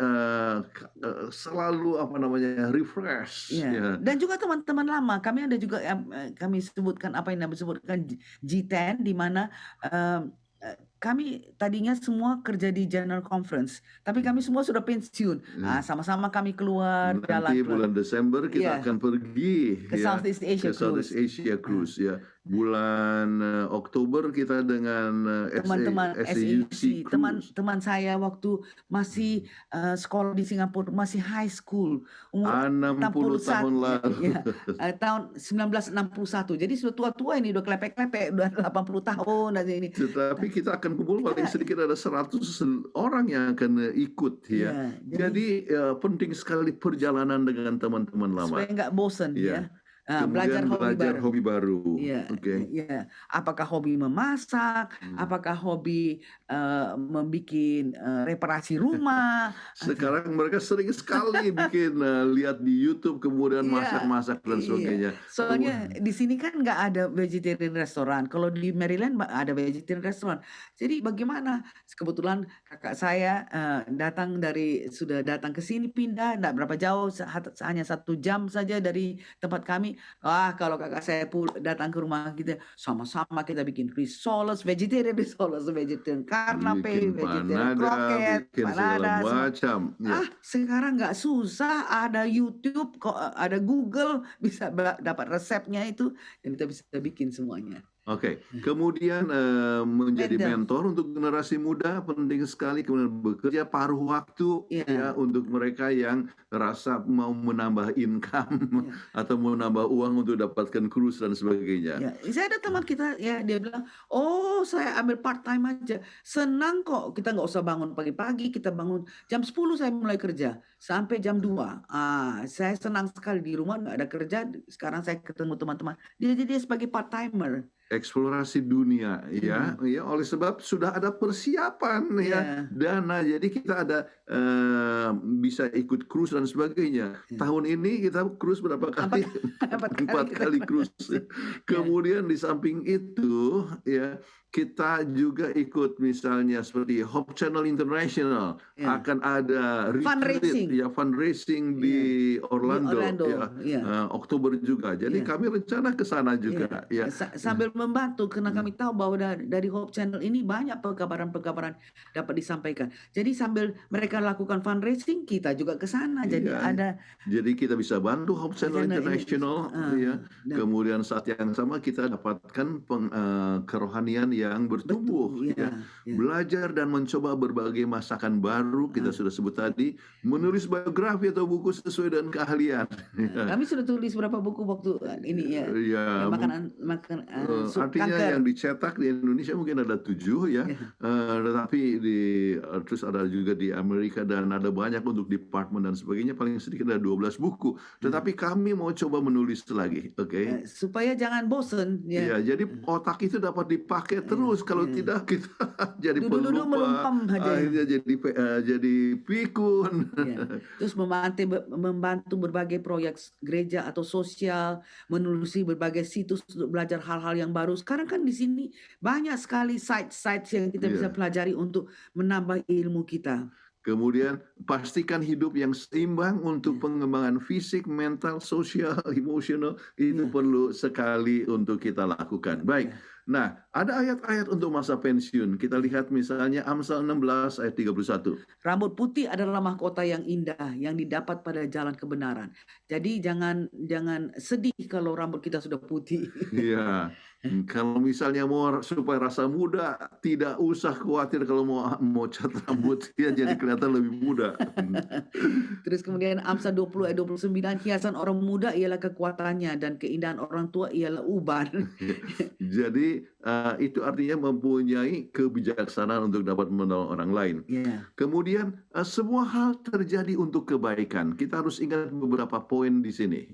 selalu refresh. Ya. Dan juga teman-teman lama. Kami ada juga kami sebutkan apa yang disebutkan G10, di mana kami tadinya semua kerja di General Conference, tapi kami semua sudah pensiun. Sama-sama kami keluar nanti bulan Desember kita akan pergi ke Southeast Asia Cruise ya. Bulan Oktober kita dengan teman-teman SAUC. Teman saya waktu masih sekolah di Singapura, masih high school, umur 60 tahun lalu. Tahun 1961. Jadi sudah tua-tua ini, udah klepek-klepek, udah 80 tahun dan ini. Tetapi kita akan kumpul paling sedikit ada 100 orang yang akan ikut ya. Jadi penting sekali perjalanan dengan teman-teman lama. Supaya nggak bosan ya. Belajar kemudian hobi belajar baru. hobi baru. Iya, Oke. iya. Apakah hobi memasak, apakah hobi membikin reparasi rumah, Sekarang mereka sering sekali bikin lihat di YouTube kemudian iya, masak-masak dan iya. sebagainya. Soalnya di sini kan nggak ada vegetarian restoran. Kalau di Maryland ada vegetarian restoran. Jadi bagaimana? Kebetulan kakak saya sudah datang ke sini pindah, nggak berapa jauh, hanya 1 jam saja dari tempat kami. Wah, kalau kakak saya datang ke rumah kita, sama-sama kita bikin risoles, vegetarian risoles, vegetarian carnape, Bikin vegetarian panada, kroket, bikin segala panada, semua. macam. Ya. Sekarang nggak susah, ada YouTube, kok ada Google, bisa dapat resepnya itu, dan kita bisa bikin semuanya. Oke, kemudian menjadi mentor untuk generasi muda penting sekali, kemudian bekerja paruh waktu ya untuk mereka yang rasa mau menambah income atau mau menambah uang untuk dapatkan cruise dan sebagainya. Ya, saya ada teman kita ya, dia bilang, oh saya ambil part time aja, senang kok, kita nggak usah bangun pagi-pagi, kita bangun jam 10 saya mulai kerja sampai jam 2. Saya senang sekali di rumah nggak ada kerja, sekarang saya ketemu teman-teman, dia sebagai part timer. Eksplorasi dunia ya oleh sebab sudah ada persiapan ya dana, jadi kita ada bisa ikut cruise dan sebagainya. Tahun ini kita cruise berapa kali? 4 kali cruise. Kemudian di samping itu ya kita juga ikut misalnya seperti Hope Channel International akan ada fundraising di Orlando, Oktober juga. Jadi kami rencana ke sana juga sambil membantu karena kami tahu bahwa dari Hope Channel ini banyak pekabaran-pekabaran dapat disampaikan. Jadi sambil mereka lakukan fundraising, kita juga ke sana. Jadi kita bisa bantu Hope Channel International kemudian saat yang sama kita dapatkan kerohanian yang bertumbuh. Belajar dan mencoba berbagai masakan baru, kita sudah sebut tadi, menulis biografi atau buku sesuai dengan keahlian. Kami sudah tulis beberapa buku waktu ini makanan artinya kanker. Yang dicetak di Indonesia mungkin ada 7 tetapi terus ada juga di Amerika dan ada banyak untuk department dan sebagainya, paling sedikit ada 12 buku. Tetapi kami mau coba menulis lagi, supaya jangan bosen. Jadi otak itu dapat dipakai terus, kalau tidak kita jadi pelupa, akhirnya jadi pikun. Terus membantu berbagai proyek gereja atau sosial, menelusuri berbagai situs untuk belajar hal-hal yang baru. Sekarang kan di sini banyak sekali site-site yang kita bisa pelajari untuk menambah ilmu kita. Kemudian pastikan hidup yang seimbang untuk pengembangan fisik, mental, sosial, emosional, itu perlu sekali untuk kita lakukan. Baik. Nah, ada ayat-ayat untuk masa pensiun. Kita lihat misalnya Amsal 16 ayat 31. Rambut putih adalah mahkota yang indah yang didapat pada jalan kebenaran. Jadi jangan sedih kalau rambut kita sudah putih. Iya. Kalau misalnya mau supaya rasa muda, tidak usah khawatir kalau mau cat rambut jadi kelihatan lebih muda. Terus kemudian Amsal 20 ayat 29, hiasan orang muda ialah kekuatannya dan keindahan orang tua ialah uban. Jadi itu artinya mempunyai kebijaksanaan untuk dapat menolong orang lain. Kemudian semua hal terjadi untuk kebaikan. Kita harus ingat beberapa poin di sini.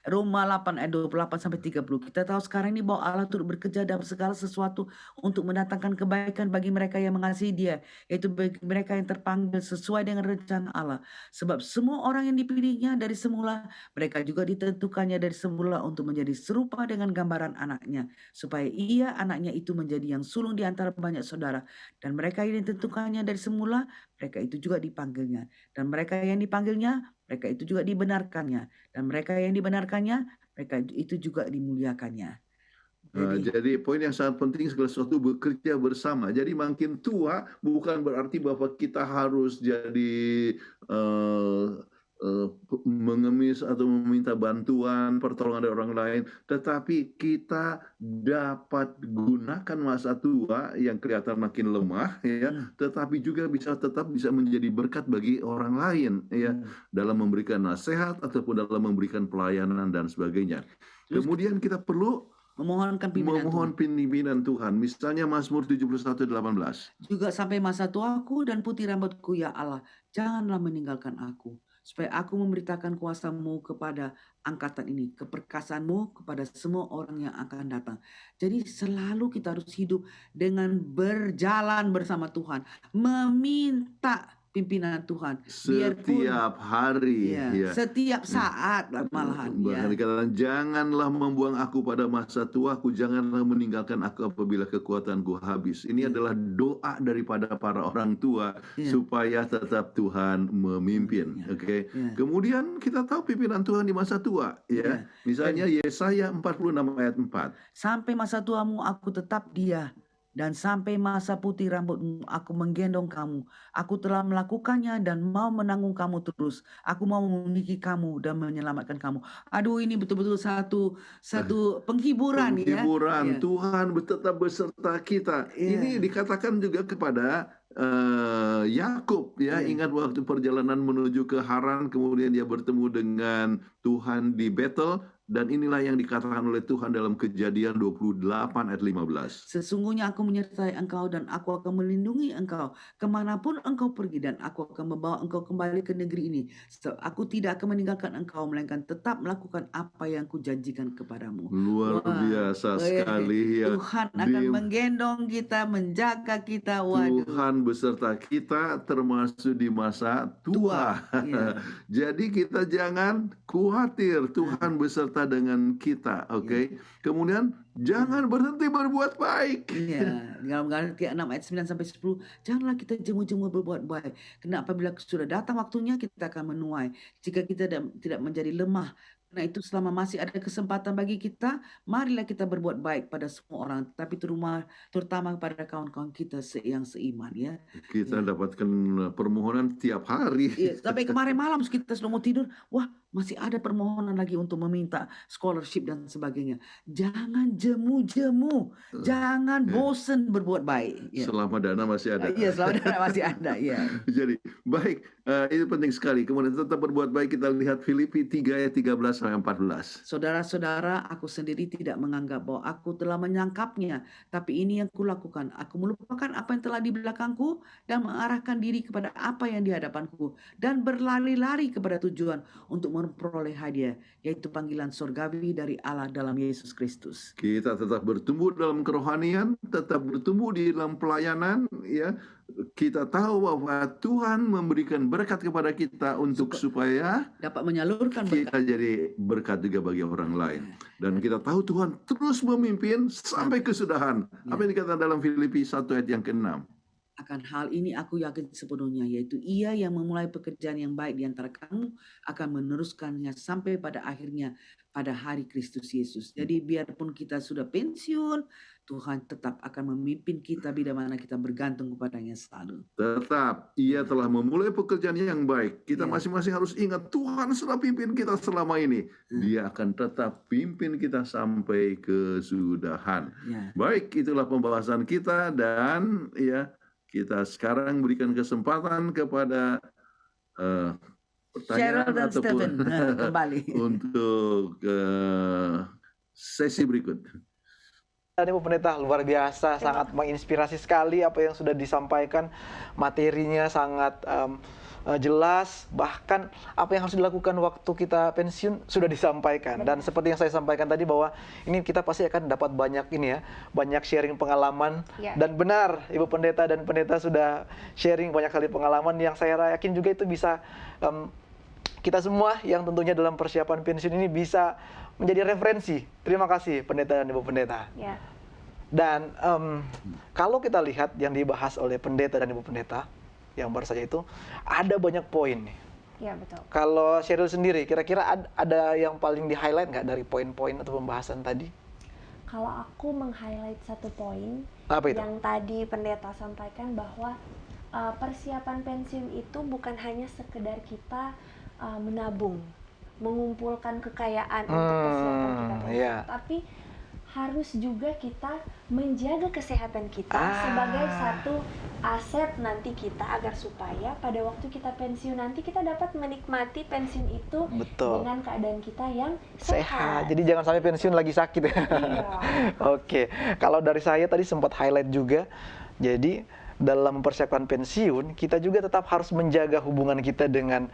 Roma 8 ayat 28 sampai 30. Kita tahu sekarang ini bahwa Allah turut bekerja dalam segala sesuatu untuk mendatangkan kebaikan bagi mereka yang mengasihi Dia, yaitu bagi mereka yang terpanggil sesuai dengan rencana Allah. Sebab semua orang yang dipilihnya dari semula, mereka juga ditentukannya dari semula untuk menjadi serupa dengan gambaran anaknya, supaya ia anaknya itu menjadi yang sulung di antara banyak saudara. Dan mereka yang ditentukannya dari semula, mereka itu juga dipanggilnya. Dan mereka yang dipanggilnya, mereka itu juga dibenarkannya. Dan mereka yang dibenarkannya, mereka itu juga dimuliakannya. Jadi poin yang sangat penting, segala sesuatu bekerja bersama. Jadi makin tua bukan berarti bahwa kita harus jadi mengemis atau meminta bantuan, pertolongan dari orang lain, tetapi kita dapat gunakan masa tua yang kelihatan makin lemah, tetapi juga tetap bisa menjadi berkat bagi orang lain, dalam memberikan nasihat ataupun dalam memberikan pelayanan dan sebagainya. Kemudian kita perlu memohon pimpinan Tuhan. Misalnya Mazmur 71:18. Juga sampai masa tuaku dan putih rambutku, ya Allah, janganlah meninggalkan aku. supaya aku memberitakan kuasa-Mu kepada angkatan ini, keperkasaanmu kepada semua orang yang akan datang. Jadi selalu kita harus hidup dengan berjalan bersama Tuhan, meminta pimpinan Tuhan, biarpun Setiap hari, ya. setiap saat malahan Bahkan dikatakan, janganlah membuang aku pada masa tuaku, janganlah meninggalkan aku apabila kekuatanku habis. Ini adalah doa daripada para orang tua supaya tetap Tuhan memimpin. Oke. Kemudian kita tahu pimpinan Tuhan di masa tua, ya. Misalnya Yesaya 46 ayat 4. Sampai masa tuamu aku tetap dia, dan sampai masa putih rambutmu aku menggendong kamu. Aku telah melakukannya dan mau menanggung kamu terus. Aku mau memiliki kamu dan menyelamatkan kamu. Aduh, ini betul-betul satu penghiburan. Penghiburan, Tuhan tetap beserta kita. Ini dikatakan juga kepada Yakub, ya. Ingat waktu perjalanan menuju ke Haran, kemudian dia bertemu dengan Tuhan di Betel. Dan inilah yang dikatakan oleh Tuhan dalam Kejadian 28 ayat 15. Sesungguhnya aku menyertai engkau dan aku akan melindungi engkau kemanapun engkau pergi, dan aku akan membawa engkau kembali ke negeri ini. Aku tidak akan meninggalkan engkau, melainkan tetap melakukan apa yang kujanjikan kepadamu. Luar biasa sekali, ya. Tuhan akan menggendong kita, menjaga kita. Tuhan beserta kita termasuk di masa tua. Jadi kita jangan khawatir, Tuhan beserta dengan kita, oke? Kemudian jangan berhenti berbuat baik. Dalam Galatia 6 ayat 9 sampai 10, janganlah kita jemu-jemu berbuat baik. Karena apabila sudah datang waktunya, kita akan menuai. Jika kita tidak menjadi lemah. Karena itu selama masih ada kesempatan bagi kita, marilah kita berbuat baik pada semua orang, tapi terutama kepada kawan-kawan kita yang seiman, ya. Kita dapatkan permohonan tiap hari. Sampai kemarin malam kita sudah mau tidur, wah, masih ada permohonan lagi untuk meminta scholarship dan sebagainya. Jangan jemu-jemu, jangan bosan berbuat baik. Selama dana masih ada. Selama dana masih ada. Jadi baik, itu penting sekali. Kemudian tetap berbuat baik. Kita lihat Filipi 3 ayat 13 sampai 14. Saudara-saudara, aku sendiri tidak menganggap bahwa aku telah menyangkapnya, tapi ini yang kulakukan. Aku melupakan apa yang telah di belakangku dan mengarahkan diri kepada apa yang di hadapanku, dan berlari-lari kepada tujuan untuk memperoleh hadiah, yaitu panggilan surgawi dari Allah dalam Yesus Kristus. Kita tetap bertumbuh dalam kerohanian, tetap bertumbuh di dalam pelayanan, ya. Kita tahu bahwa Tuhan memberikan berkat kepada kita untuk supaya dapat menyalurkan kita jadi berkat juga bagi orang lain. Dan kita tahu Tuhan terus memimpin sampai kesudahan. Apa yang dikatakan dalam Filipi 1 ayat yang ke-6. Akan hal ini aku yakin sepenuhnya, yaitu Ia yang memulai pekerjaan yang baik di antara kamu akan meneruskannya sampai pada akhirnya pada hari Kristus Yesus. Jadi biarpun kita sudah pensiun, Tuhan tetap akan memimpin kita bila mana kita bergantung kepadanya selalu. Tetap, Ia telah memulai pekerjaan yang baik. Kita masing-masing harus ingat, Tuhan sudah pimpin kita selama ini. Dia akan tetap pimpin kita sampai kesudahan. Baik, itulah pembahasan kita, dan kita sekarang berikan kesempatan kepada pertanyaan ataupun kembali untuk sesi berikut. Ibu Pendeta, luar biasa, sangat menginspirasi sekali apa yang sudah disampaikan. Materinya sangat jelas, bahkan apa yang harus dilakukan waktu kita pensiun sudah disampaikan. Dan seperti yang saya sampaikan tadi, bahwa ini kita pasti akan dapat banyak banyak sharing pengalaman. Dan benar, Ibu Pendeta dan Pendeta sudah sharing banyak kali pengalaman yang saya yakin juga itu bisa kita semua yang tentunya dalam persiapan pensiun ini bisa menjadi referensi. Terima kasih Pendeta dan Ibu Pendeta. Dan kalau kita lihat yang dibahas oleh Pendeta dan Ibu Pendeta yang baru saja itu, ada banyak poin nih. Betul. Kalau Cheryl sendiri, kira-kira ada yang paling di-highlight nggak dari poin-poin atau pembahasan tadi? Kalau aku meng-highlight satu poin yang tadi Pendeta sampaikan, bahwa persiapan pensiun itu bukan hanya sekedar kita menabung, mengumpulkan kekayaan untuk persiapan kita pensiun, tapi harus juga kita menjaga kesehatan kita sebagai satu aset nanti kita, agar supaya pada waktu kita pensiun nanti kita dapat menikmati pensiun itu dengan keadaan kita yang sehat. Jadi jangan sampai pensiun lagi sakit. Oke, kalau dari saya tadi sempat highlight juga. Jadi dalam mempersiapkan pensiun, kita juga tetap harus menjaga hubungan kita dengan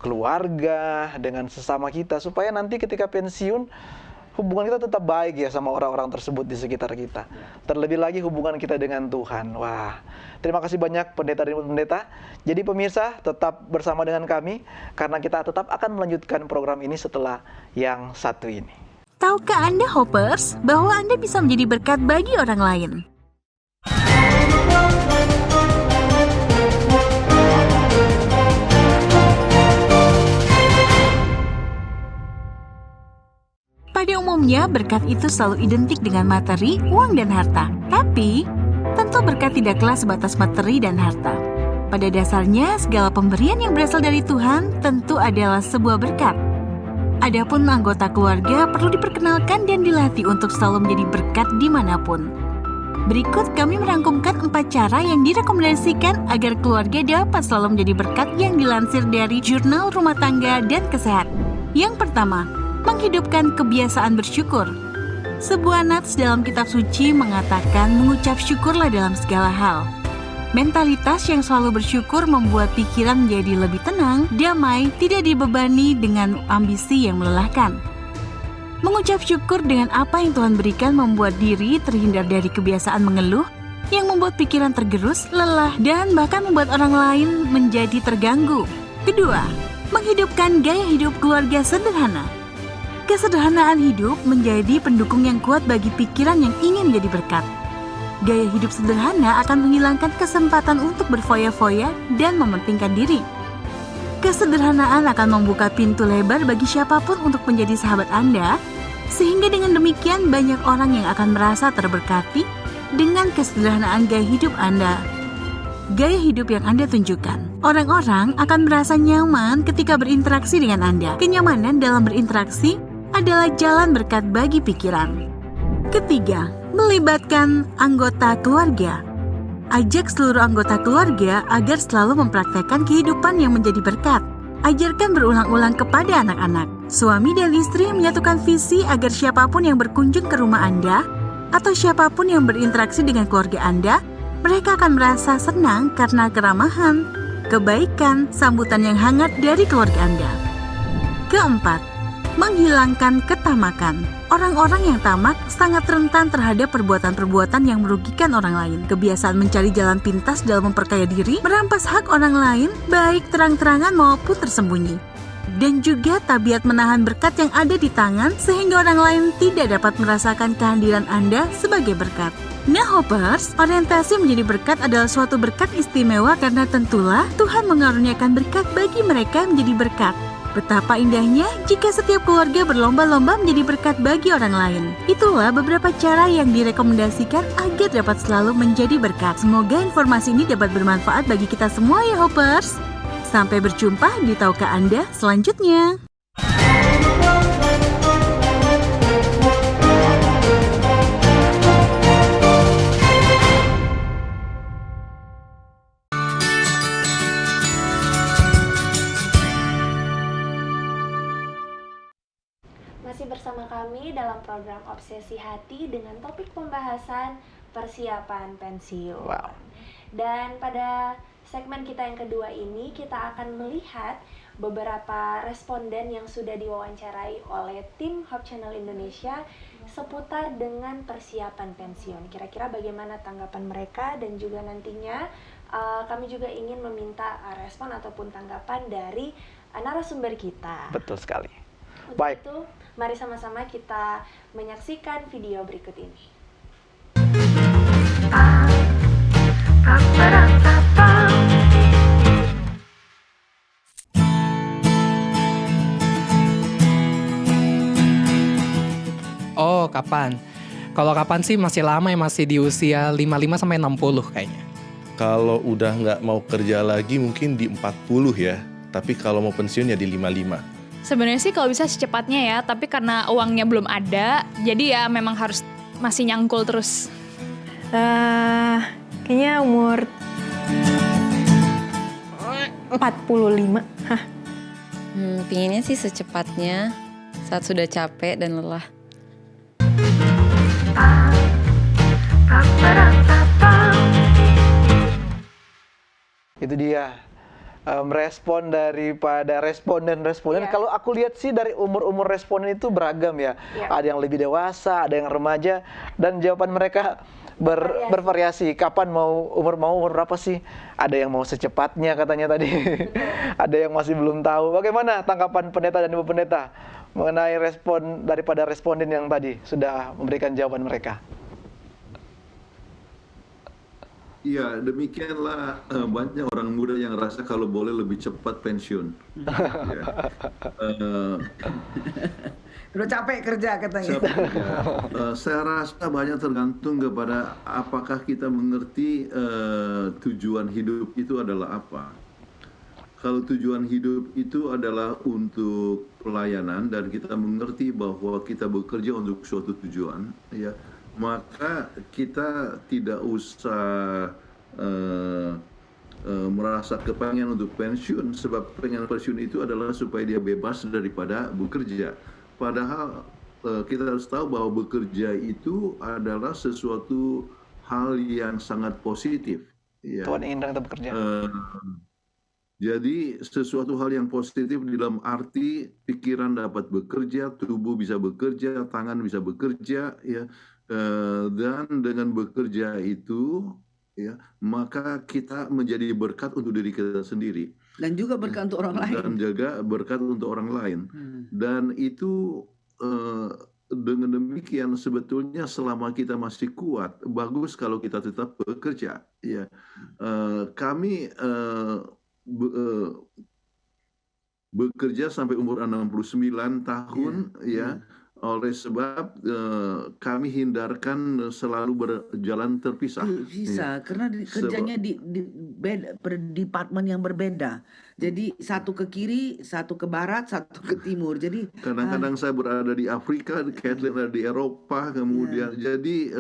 keluarga, dengan sesama kita, supaya nanti ketika pensiun, hubungan kita tetap baik ya sama orang-orang tersebut di sekitar kita. Terlebih lagi hubungan kita dengan Tuhan. Wah, terima kasih banyak pendeta dan pendeta. Jadi pemirsa tetap bersama dengan kami, karena kita tetap akan melanjutkan program ini setelah yang satu ini. Tahukah Anda Hoppers bahwa Anda bisa menjadi berkat bagi orang lain? Pada umumnya, berkat itu selalu identik dengan materi, uang, dan harta. Tapi, tentu berkat tidaklah sebatas materi dan harta. Pada dasarnya, segala pemberian yang berasal dari Tuhan tentu adalah sebuah berkat. Adapun anggota keluarga perlu diperkenalkan dan dilatih untuk selalu menjadi berkat dimanapun. Berikut kami merangkumkan 4 cara yang direkomendasikan agar keluarga dapat selalu menjadi berkat yang dilansir dari Jurnal Rumah Tangga dan Kesehatan. Yang pertama, menghidupkan kebiasaan bersyukur. Sebuah nats dalam kitab suci mengatakan mengucap syukurlah dalam segala hal. Mentalitas yang selalu bersyukur membuat pikiran menjadi lebih tenang, damai, tidak dibebani dengan ambisi yang melelahkan. Mengucap syukur dengan apa yang Tuhan berikan membuat diri terhindar dari kebiasaan mengeluh yang membuat pikiran tergerus, lelah, dan bahkan membuat orang lain menjadi terganggu. Kedua, menghidupkan gaya hidup keluarga sederhana. Kesederhanaan hidup menjadi pendukung yang kuat bagi pikiran yang ingin menjadi berkat. Gaya hidup sederhana akan menghilangkan kesempatan untuk berfoya-foya dan mementingkan diri. Kesederhanaan akan membuka pintu lebar bagi siapapun untuk menjadi sahabat Anda, sehingga dengan demikian banyak orang yang akan merasa terberkati dengan kesederhanaan gaya hidup Anda. Gaya hidup yang Anda tunjukkan. Orang-orang akan merasa nyaman ketika berinteraksi dengan Anda. Kenyamanan dalam berinteraksi adalah jalan berkat bagi pikiran. Ketiga, melibatkan anggota keluarga. Ajak seluruh anggota keluarga agar selalu mempraktekkan kehidupan yang menjadi berkat. Ajarkan berulang-ulang kepada anak-anak. Suami dan istri menyatukan visi agar siapapun yang berkunjung ke rumah Anda atau siapapun yang berinteraksi dengan keluarga Anda, mereka akan merasa senang karena keramahan, kebaikan, sambutan yang hangat dari keluarga Anda. Keempat, menghilangkan ketamakan. Orang-orang yang tamak sangat rentan terhadap perbuatan-perbuatan yang merugikan orang lain. Kebiasaan mencari jalan pintas dalam memperkaya diri, merampas hak orang lain, baik terang-terangan maupun tersembunyi. Dan juga tabiat menahan berkat yang ada di tangan sehingga orang lain tidak dapat merasakan kehadiran Anda sebagai berkat. Nah Hoppers, orientasi menjadi berkat adalah suatu berkat istimewa karena tentulah Tuhan mengaruniakan berkat bagi mereka yang menjadi berkat. Betapa indahnya jika setiap keluarga berlomba-lomba menjadi berkat bagi orang lain. Itulah beberapa cara yang direkomendasikan agar dapat selalu menjadi berkat. Semoga informasi ini dapat bermanfaat bagi kita semua ya Hoppers. Sampai berjumpa di Tahukah Anda selanjutnya. Masih bersama kami dalam program Obsesi Hati dengan topik pembahasan persiapan pensiun. Wow. Dan pada segmen kita yang kedua ini kita akan melihat beberapa responden yang sudah diwawancarai oleh tim Hope Channel Indonesia seputar dengan persiapan pensiun. Kira-kira bagaimana tanggapan mereka, dan juga nantinya kami juga ingin meminta respon ataupun tanggapan dari narasumber kita. Betul sekali. Untuk Baik. itu, mari sama-sama kita menyaksikan video berikut ini. Oh, kapan? Kalau kapan sih masih lama ya, masih di usia 55 sampai 60 kayaknya. Kalau udah nggak mau kerja lagi mungkin di 40 ya. Tapi kalau mau pensiun ya di 55. Sebenarnya sih kalau bisa secepatnya ya, tapi karena uangnya belum ada, jadi ya memang harus masih nyangkul terus. Kayaknya umur 45. Pinginnya sih secepatnya, saat sudah capek dan lelah. Itu dia respon daripada responden-responden. Iya. Kalau aku lihat sih dari umur-umur responden itu beragam ya. Iya. Ada yang lebih dewasa, ada yang remaja, dan jawaban mereka bervariasi. Kapan umur berapa sih? Ada yang mau secepatnya katanya tadi. Ada yang masih belum tahu. Bagaimana tanggapan pendeta dan ibu pendeta mengenai respon daripada responden yang tadi sudah memberikan jawaban mereka? Ya, demikianlah banyak orang muda yang rasa kalau boleh lebih cepat pensiun. Ya. Udah capek kerja katanya. Saya rasa banyak tergantung kepada apakah kita mengerti tujuan hidup itu adalah apa. Kalau tujuan hidup itu adalah untuk pelayanan dan kita mengerti bahwa kita bekerja untuk suatu tujuan, ya, maka kita tidak usah merasa kepengen untuk pensiun, sebab pengen pensiun itu adalah supaya dia bebas daripada bekerja. Padahal kita harus tahu bahwa bekerja itu adalah sesuatu hal yang sangat positif. Ya. Tuhan ingin kita bekerja. Jadi sesuatu hal yang positif dalam arti pikiran dapat bekerja, tubuh bisa bekerja, tangan bisa bekerja, ya, dan dengan bekerja itu, ya, maka kita menjadi berkat untuk diri kita sendiri. Dan juga berkat untuk orang lain. Dan juga berkat untuk orang lain. Dan itu dengan demikian sebetulnya selama kita masih kuat, bagus kalau kita tetap bekerja. Ya, kami bekerja sampai umur 69 tahun, ya. Oleh sebab kami hindarkan selalu berjalan terpisah. Bisa, karena kerjanya di departemen yang berbeda. Jadi satu ke kiri, satu ke barat, satu ke timur. Jadi kadang-kadang saya berada di Afrika, Kathleen ada di Eropa, kemudian jadi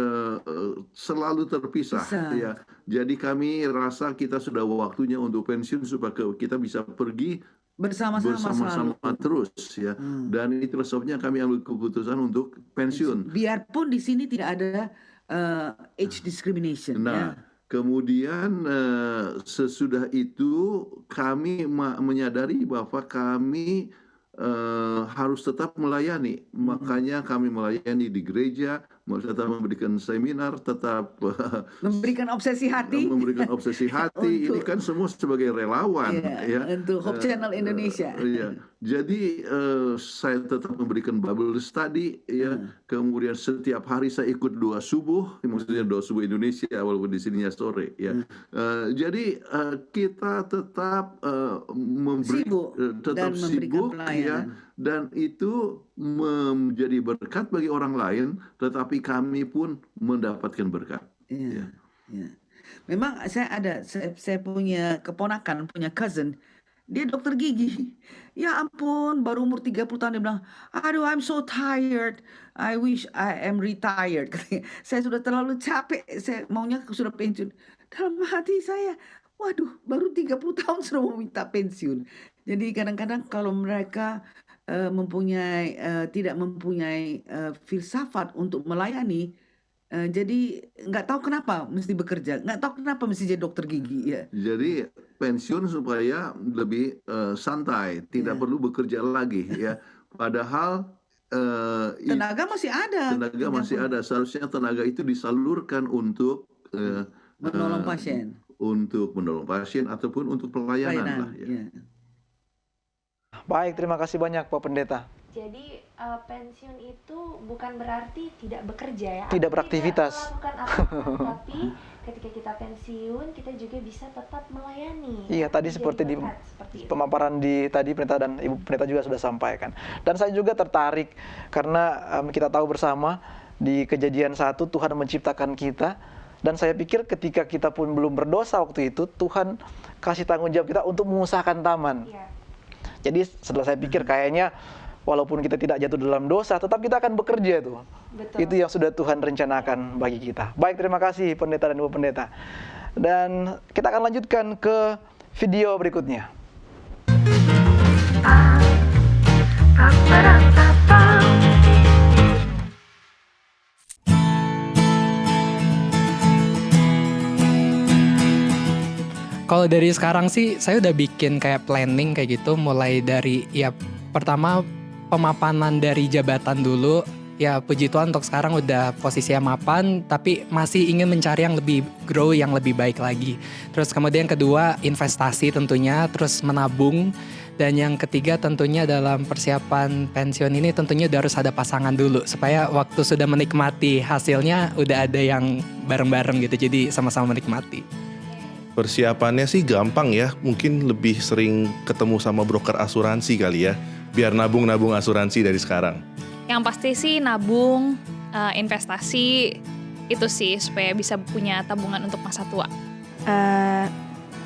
selalu terpisah. Ya. Jadi kami rasa kita sudah waktunya untuk pensiun supaya kita bisa pergi bersama-sama terus, ya. Dan itulah sebabnya kami ambil keputusan untuk pensiun. Biarpun di sini tidak ada age discrimination. Nah, kemudian sesudah itu kami menyadari bahwa kami harus tetap melayani. Makanya kami melayani di gereja, tetap memberikan seminar, tetap memberikan obsesi hati. Memberikan obsesi hati. Ini kan semua sebagai relawan, ya. Untuk Hope Channel Indonesia. Ya. Jadi saya tetap memberikan Bible study, ya. Kemudian setiap hari saya ikut doa subuh, maksudnya doa subuh Indonesia walaupun di sininya sore, ya. Jadi kita tetap sibuk ya, dan itu menjadi berkat bagi orang lain, tetapi kami pun mendapatkan berkat. Ya. Memang saya punya keponakan, punya cousin, dia dokter gigi. Ya ampun, baru umur 30 tahun dia bilang, aduh I'm so tired, I wish I am retired. Saya sudah terlalu capek, saya maunya sudah pensiun. Dalam hati saya, waduh, baru 30 tahun sudah mau minta pensiun. Jadi kadang-kadang kalau mereka tidak mempunyai filsafat untuk melayani, jadi nggak tahu kenapa mesti bekerja, nggak tahu kenapa mesti jadi dokter gigi, ya. Jadi pensiun supaya lebih santai, tidak perlu bekerja lagi, ya. Padahal tenaga masih ada. Tenaga masih ada. Seharusnya tenaga itu disalurkan untuk menolong pasien. Untuk menolong pasien ataupun untuk pelayanan lah, ya. Baik, terima kasih banyak Pak Pendeta. Jadi pensiun itu bukan berarti tidak bekerja, ya. Tidak beraktivitas. Tidak melakukan apa-apa, tapi ketika kita pensiun kita juga bisa tetap melayani. Iya, tadi seperti di pemaparan tadi pendeta dan ibu pendeta juga sudah sampaikan. Dan saya juga tertarik karena kita tahu bersama di Kejadian 1 Tuhan menciptakan kita, dan saya pikir ketika kita pun belum berdosa waktu itu, Tuhan kasih tanggung jawab kita untuk mengusahakan taman. Iya. Jadi setelah saya pikir kayaknya walaupun kita tidak jatuh dalam dosa, tetap kita akan bekerja itu. Betul. Itu yang sudah Tuhan rencanakan bagi kita. Baik, terima kasih pendeta dan ibu pendeta. Dan kita akan lanjutkan ke video berikutnya. Kalau dari sekarang sih saya udah bikin kayak planning kayak gitu, mulai dari ya pertama pemapanan dari jabatan dulu. Ya puji Tuhan untuk sekarang udah posisinya mapan, tapi masih ingin mencari yang lebih grow, yang lebih baik lagi. Terus kemudian kedua investasi tentunya, terus menabung. Dan yang ketiga tentunya dalam persiapan pensiun ini tentunya udah harus ada pasangan dulu. Supaya waktu sudah menikmati hasilnya udah ada yang bareng-bareng gitu, jadi sama-sama menikmati. Persiapannya sih gampang ya, mungkin lebih sering ketemu sama broker asuransi kali ya, biar nabung-nabung asuransi dari sekarang. Yang pasti sih nabung, investasi, itu sih supaya bisa punya tabungan untuk masa tua.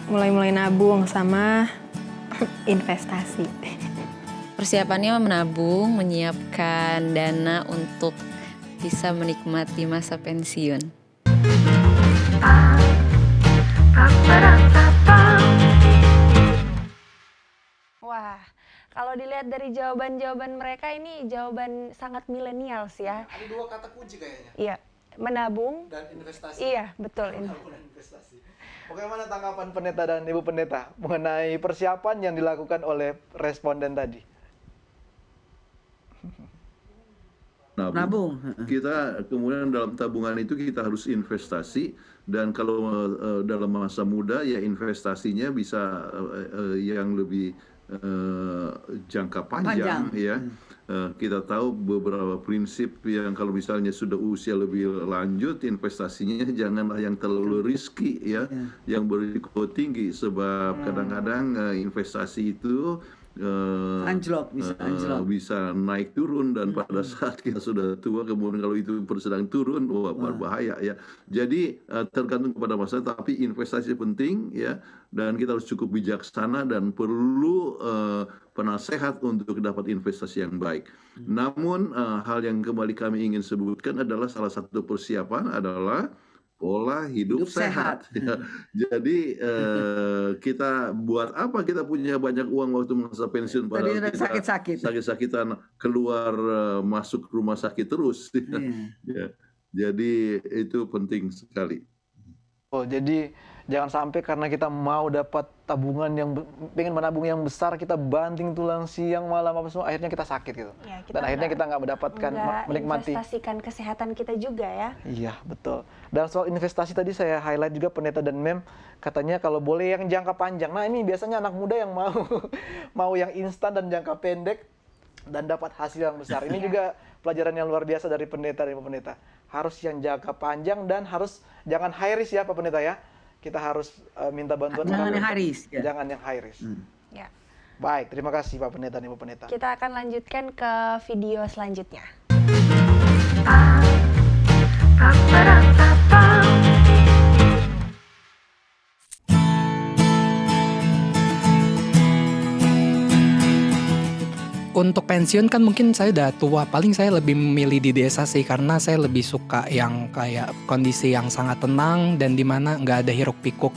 Mulai-mulai nabung sama investasi. Persiapannya menabung, menyiapkan dana untuk bisa menikmati masa pensiun. Wah, kalau dilihat dari jawaban-jawaban mereka ini jawaban sangat millennials ya. Ada dua kata kunci kayaknya. Iya, menabung Dan investasi. Iya, betul. Menabung dan investasi. Bagaimana tanggapan pendeta dan ibu pendeta mengenai persiapan yang dilakukan oleh responden tadi? Nabung. Kita kemudian dalam tabungan itu kita harus investasi, dan kalau dalam masa muda ya investasinya bisa yang lebih jangka panjang. Ya. Kita tahu beberapa prinsip yang kalau misalnya sudah usia lebih lanjut, investasinya janganlah yang terlalu riski ya, yang berisiko tinggi, sebab kadang-kadang investasi itu Anjlok, bisa naik turun, dan pada saat kita sudah tua kemudian kalau itu sedang turun, wah berbahaya ya. Jadi tergantung kepada masa, tapi investasi penting ya, dan kita harus cukup bijaksana dan perlu penasehat untuk dapat investasi yang baik. Namun hal yang kembali kami ingin sebutkan adalah salah satu persiapan adalah pola hidup sehat. Ya. Jadi kita buat apa kita punya banyak uang waktu masa pensiun, padahal kita sakit-sakitan keluar masuk rumah sakit terus. Ya. Jadi itu penting sekali. Oh, jadi jangan sampai karena kita mau dapat tabungan yang pengen menabung yang besar, kita banting tulang siang malam apa semua, akhirnya kita sakit gitu. Ya, Dan akhirnya kita nggak mendapatkan menikmati. Investasikan kesehatan kita juga ya. Iya, betul. Dan soal investasi tadi saya highlight juga pendeta dan mem, katanya kalau boleh yang jangka panjang. Nah, ini biasanya anak muda yang mau yang instan dan jangka pendek dan dapat hasil yang besar. Ini juga pelajaran yang luar biasa dari pendeta dan ibu pendeta. Harus yang jangka panjang dan harus jangan high risk ya Pak Pendeta ya. Kita harus minta bantuan. Jangan yang high risk. Ya. Jangan yang high risk. Ya. Baik, terima kasih Pak Pendeta dan Ibu Pendeta. Kita akan lanjutkan ke video selanjutnya. Untuk pensiun kan mungkin saya udah tua, paling saya lebih memilih di desa sih, karena saya lebih suka yang kayak kondisi yang sangat tenang dan dimana nggak ada hiruk pikuk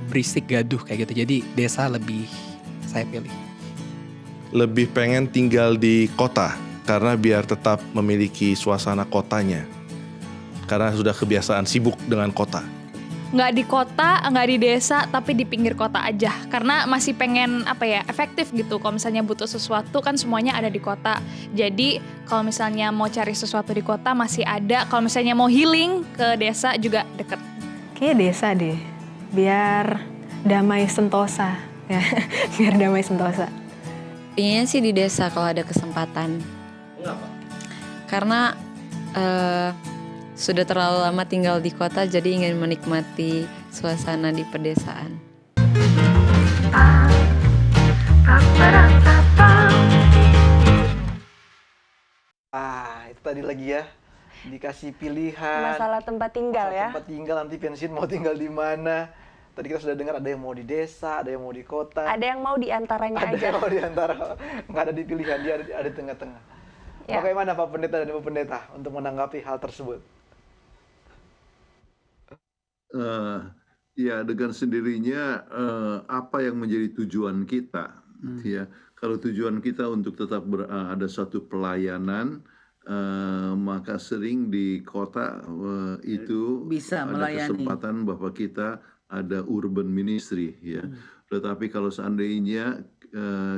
berisik gaduh kayak gitu. Jadi desa lebih saya pilih. Lebih pengen tinggal di kota karena biar tetap memiliki suasana kotanya, karena sudah kebiasaan sibuk dengan kota. Nggak di kota, nggak di desa, tapi di pinggir kota aja. Karena masih pengen efektif gitu. Kalau misalnya butuh sesuatu kan semuanya ada di kota. Jadi kalau misalnya mau cari sesuatu di kota masih ada. Kalau misalnya mau healing ke desa juga deket. Kayaknya desa deh, biar damai sentosa. Ya, biar damai sentosa. Pengennya sih di desa kalau ada kesempatan. Kenapa? Karena sudah terlalu lama tinggal di kota, jadi ingin menikmati suasana di pedesaan. Itu tadi lagi ya, dikasih pilihan. Masalah tempat tinggal ya. Tempat tinggal, nanti pensiun mau tinggal di mana. Tadi kita sudah dengar ada yang mau di desa, ada yang mau di kota. Ada yang mau di antaranya ada aja. Ada yang mau di antara, nggak ada di pilihan, dia ada di tengah-tengah. Ya. Bagaimana Pak Pendeta dan Ibu Pendeta untuk menanggapi hal tersebut? Ya, dengan sendirinya apa yang menjadi tujuan kita, ya. Kalau tujuan kita untuk tetap ada satu pelayanan, maka sering di kota itu bisa ada melayani. kesempatan bahwa kita ada urban ministry ya. Tetapi kalau seandainya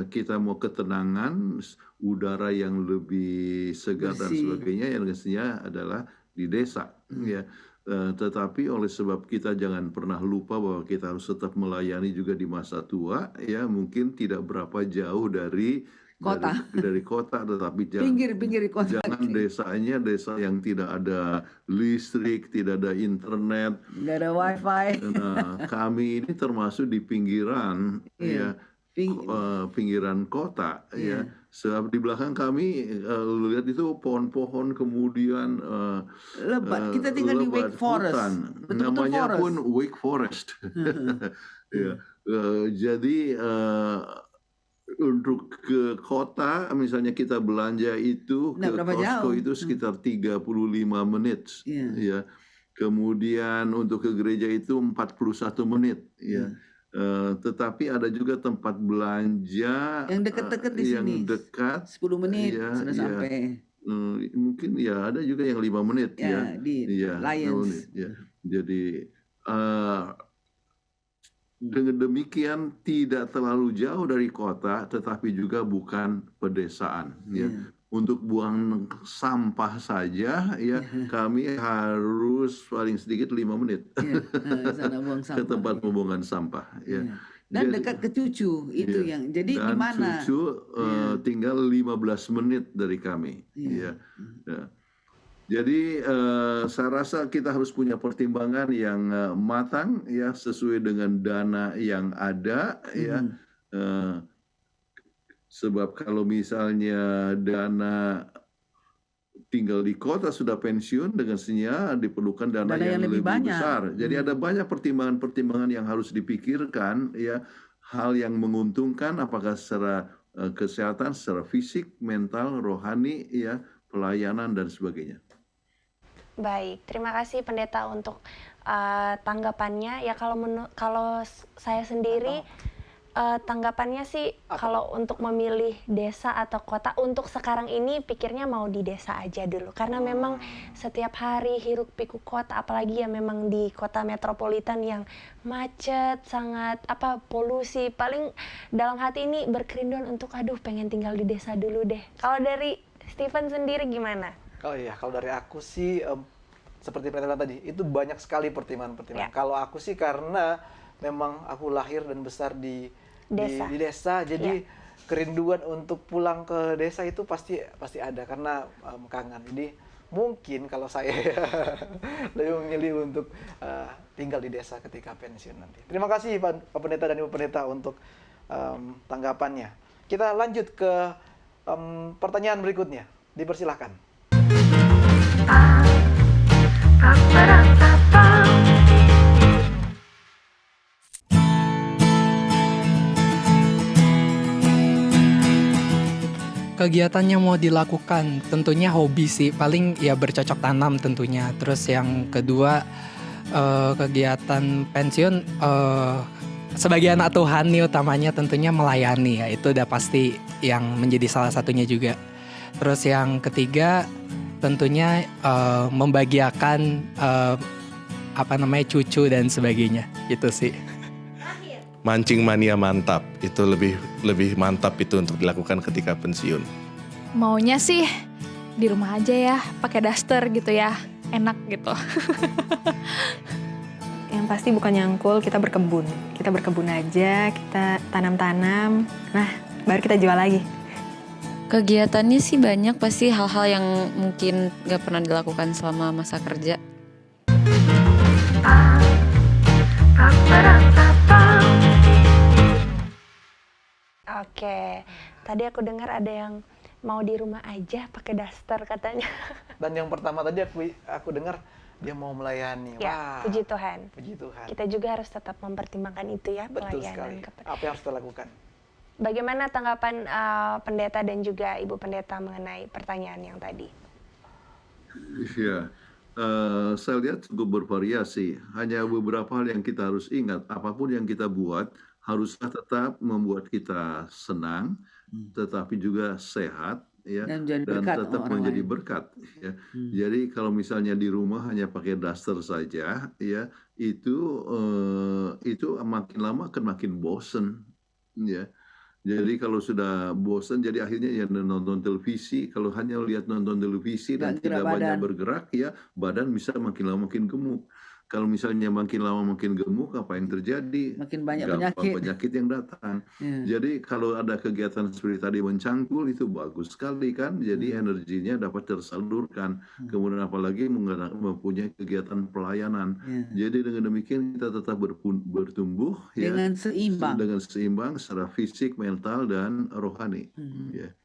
kita mau ketenangan, udara yang lebih segar dan Bersih. sebagainya, yang mestinya adalah di desa ya. Tetapi oleh sebab kita jangan pernah lupa bahwa kita harus tetap melayani juga di masa tua ya, mungkin tidak berapa jauh dari Kota. dari kota, tetapi jangan Pinggir kota. jangan desanya desa yang tidak ada listrik, tidak ada internet. Nggak ada wifi. Nah, kami ini termasuk di pinggiran Iya. ya, pinggiran kota ya. Sebab di belakang kami lihat itu pohon-pohon, kemudian Lebat. Kita tinggal di lebat, Wake Forest. hutan. Betul-betul Namanya forest. pun Wake Forest. Ya. Jadi untuk ke kota, misalnya kita belanja itu Nggak ke berapa Costco jauh. itu sekitar 35 menit Iya. ya. Kemudian untuk ke gereja itu 41 menit ya. Tetapi ada juga tempat belanja Yang dekat-dekat di yang sini. dekat 10 menit ya, sudah ya. sampai. Mungkin ya ada juga yang 5 menit ya. Ya, di Iya, 5 Lions. menit ya. Jadi dengan demikian tidak terlalu jauh dari kota, tetapi juga bukan pedesaan ya. Untuk buang sampah saja ya, kami harus paling sedikit 5 menit Sana buang ke sampah. tempat pembuangan sampah ya. Dan Jadi- dekat ke cucu itu Iya. yang. Jadi di Dan mana? cucu tinggal 15 menit dari kami. Iya. Ya. Jadi saya rasa kita harus punya pertimbangan yang matang ya, sesuai dengan dana yang ada ya. Sebab kalau misalnya dana tinggal di kota sudah pensiun, dengan senya diperlukan dana yang lebih banyak. besar. Jadi ada banyak pertimbangan-pertimbangan yang harus dipikirkan ya, hal yang menguntungkan apakah secara kesehatan, secara fisik, mental, rohani ya, pelayanan dan sebagainya. Baik, terima kasih Pendeta untuk tanggapannya. Ya kalau saya sendiri tanggapannya sih kalau untuk memilih desa atau kota untuk sekarang ini pikirnya mau di desa aja dulu, karena memang setiap hari hiruk pikuk kota, apalagi ya memang di kota metropolitan yang macet, sangat polusi, paling dalam hati ini berkerinduan untuk pengen tinggal di desa dulu deh. Kalau dari Stephen sendiri gimana? Kalau dari aku sih seperti pendeta tadi, itu banyak sekali pertimbangan-pertimbangan. Ya. Kalau aku sih karena memang aku lahir dan besar di desa, jadi kerinduan untuk pulang ke desa itu pasti ada karena kangen. Jadi mungkin kalau saya lebih memilih untuk tinggal di desa ketika pensiun nanti. Terima kasih Pak Pendeta dan Ibu Pendeta untuk tanggapannya. Kita lanjut ke pertanyaan berikutnya. Dipersilahkan. Kegiatannya mau dilakukan tentunya hobi sih, paling ya bercocok tanam tentunya. Terus yang kedua kegiatan pensiun sebagai anak Tuhan nih utamanya tentunya melayani ya, itu udah pasti yang menjadi salah satunya juga. Terus yang ketiga tentunya membahagiakan cucu dan sebagainya, gitu sih. Mancing mania mantap, itu lebih mantap itu untuk dilakukan ketika pensiun. Maunya sih di rumah aja ya, pakai daster gitu ya, enak gitu. Yang pasti bukan nyangkul, kita berkebun. Kita berkebun aja, kita tanam-tanam, nah baru kita jual lagi. Kegiatannya sih banyak, pasti hal-hal yang mungkin gak pernah dilakukan selama masa kerja. Oke, tadi aku dengar ada yang mau di rumah aja pakai daster katanya. Dan yang pertama tadi aku dengar dia mau melayani. Ya, Wah, puji Tuhan. puji Tuhan. Kita juga harus tetap mempertimbangkan itu ya, Betul sekali. pelayanan. Apa yang harus kita lakukan? Bagaimana tanggapan pendeta dan juga ibu pendeta mengenai pertanyaan yang tadi? Ya, saya lihat cukup bervariasi. Hanya beberapa hal yang kita harus ingat. Apapun yang kita buat haruslah tetap membuat kita senang, tetapi juga sehat, ya, Dan menjadi dan berkat tetap orang menjadi lain. berkat ya. Jadi kalau misalnya di rumah hanya pakai daster saja ya, itu makin lama akan makin bosen ya. Jadi kalau sudah bosan, jadi akhirnya ya nonton televisi. Kalau hanya lihat nonton televisi dan Nggak gerak tidak banyak badan. bergerak, ya badan bisa makin lama makin gemuk. Kalau misalnya makin lama makin gemuk, apa yang terjadi? Makin banyak Gampang penyakit. penyakit yang datang. Ya. Jadi kalau ada kegiatan seperti tadi mencangkul itu bagus sekali kan. Jadi energinya dapat tersalurkan. Kemudian apalagi mempunyai kegiatan pelayanan. Ya. Jadi dengan demikian kita tetap bertumbuh ya, Dengan seimbang. dengan seimbang secara fisik, mental dan rohani. Ya.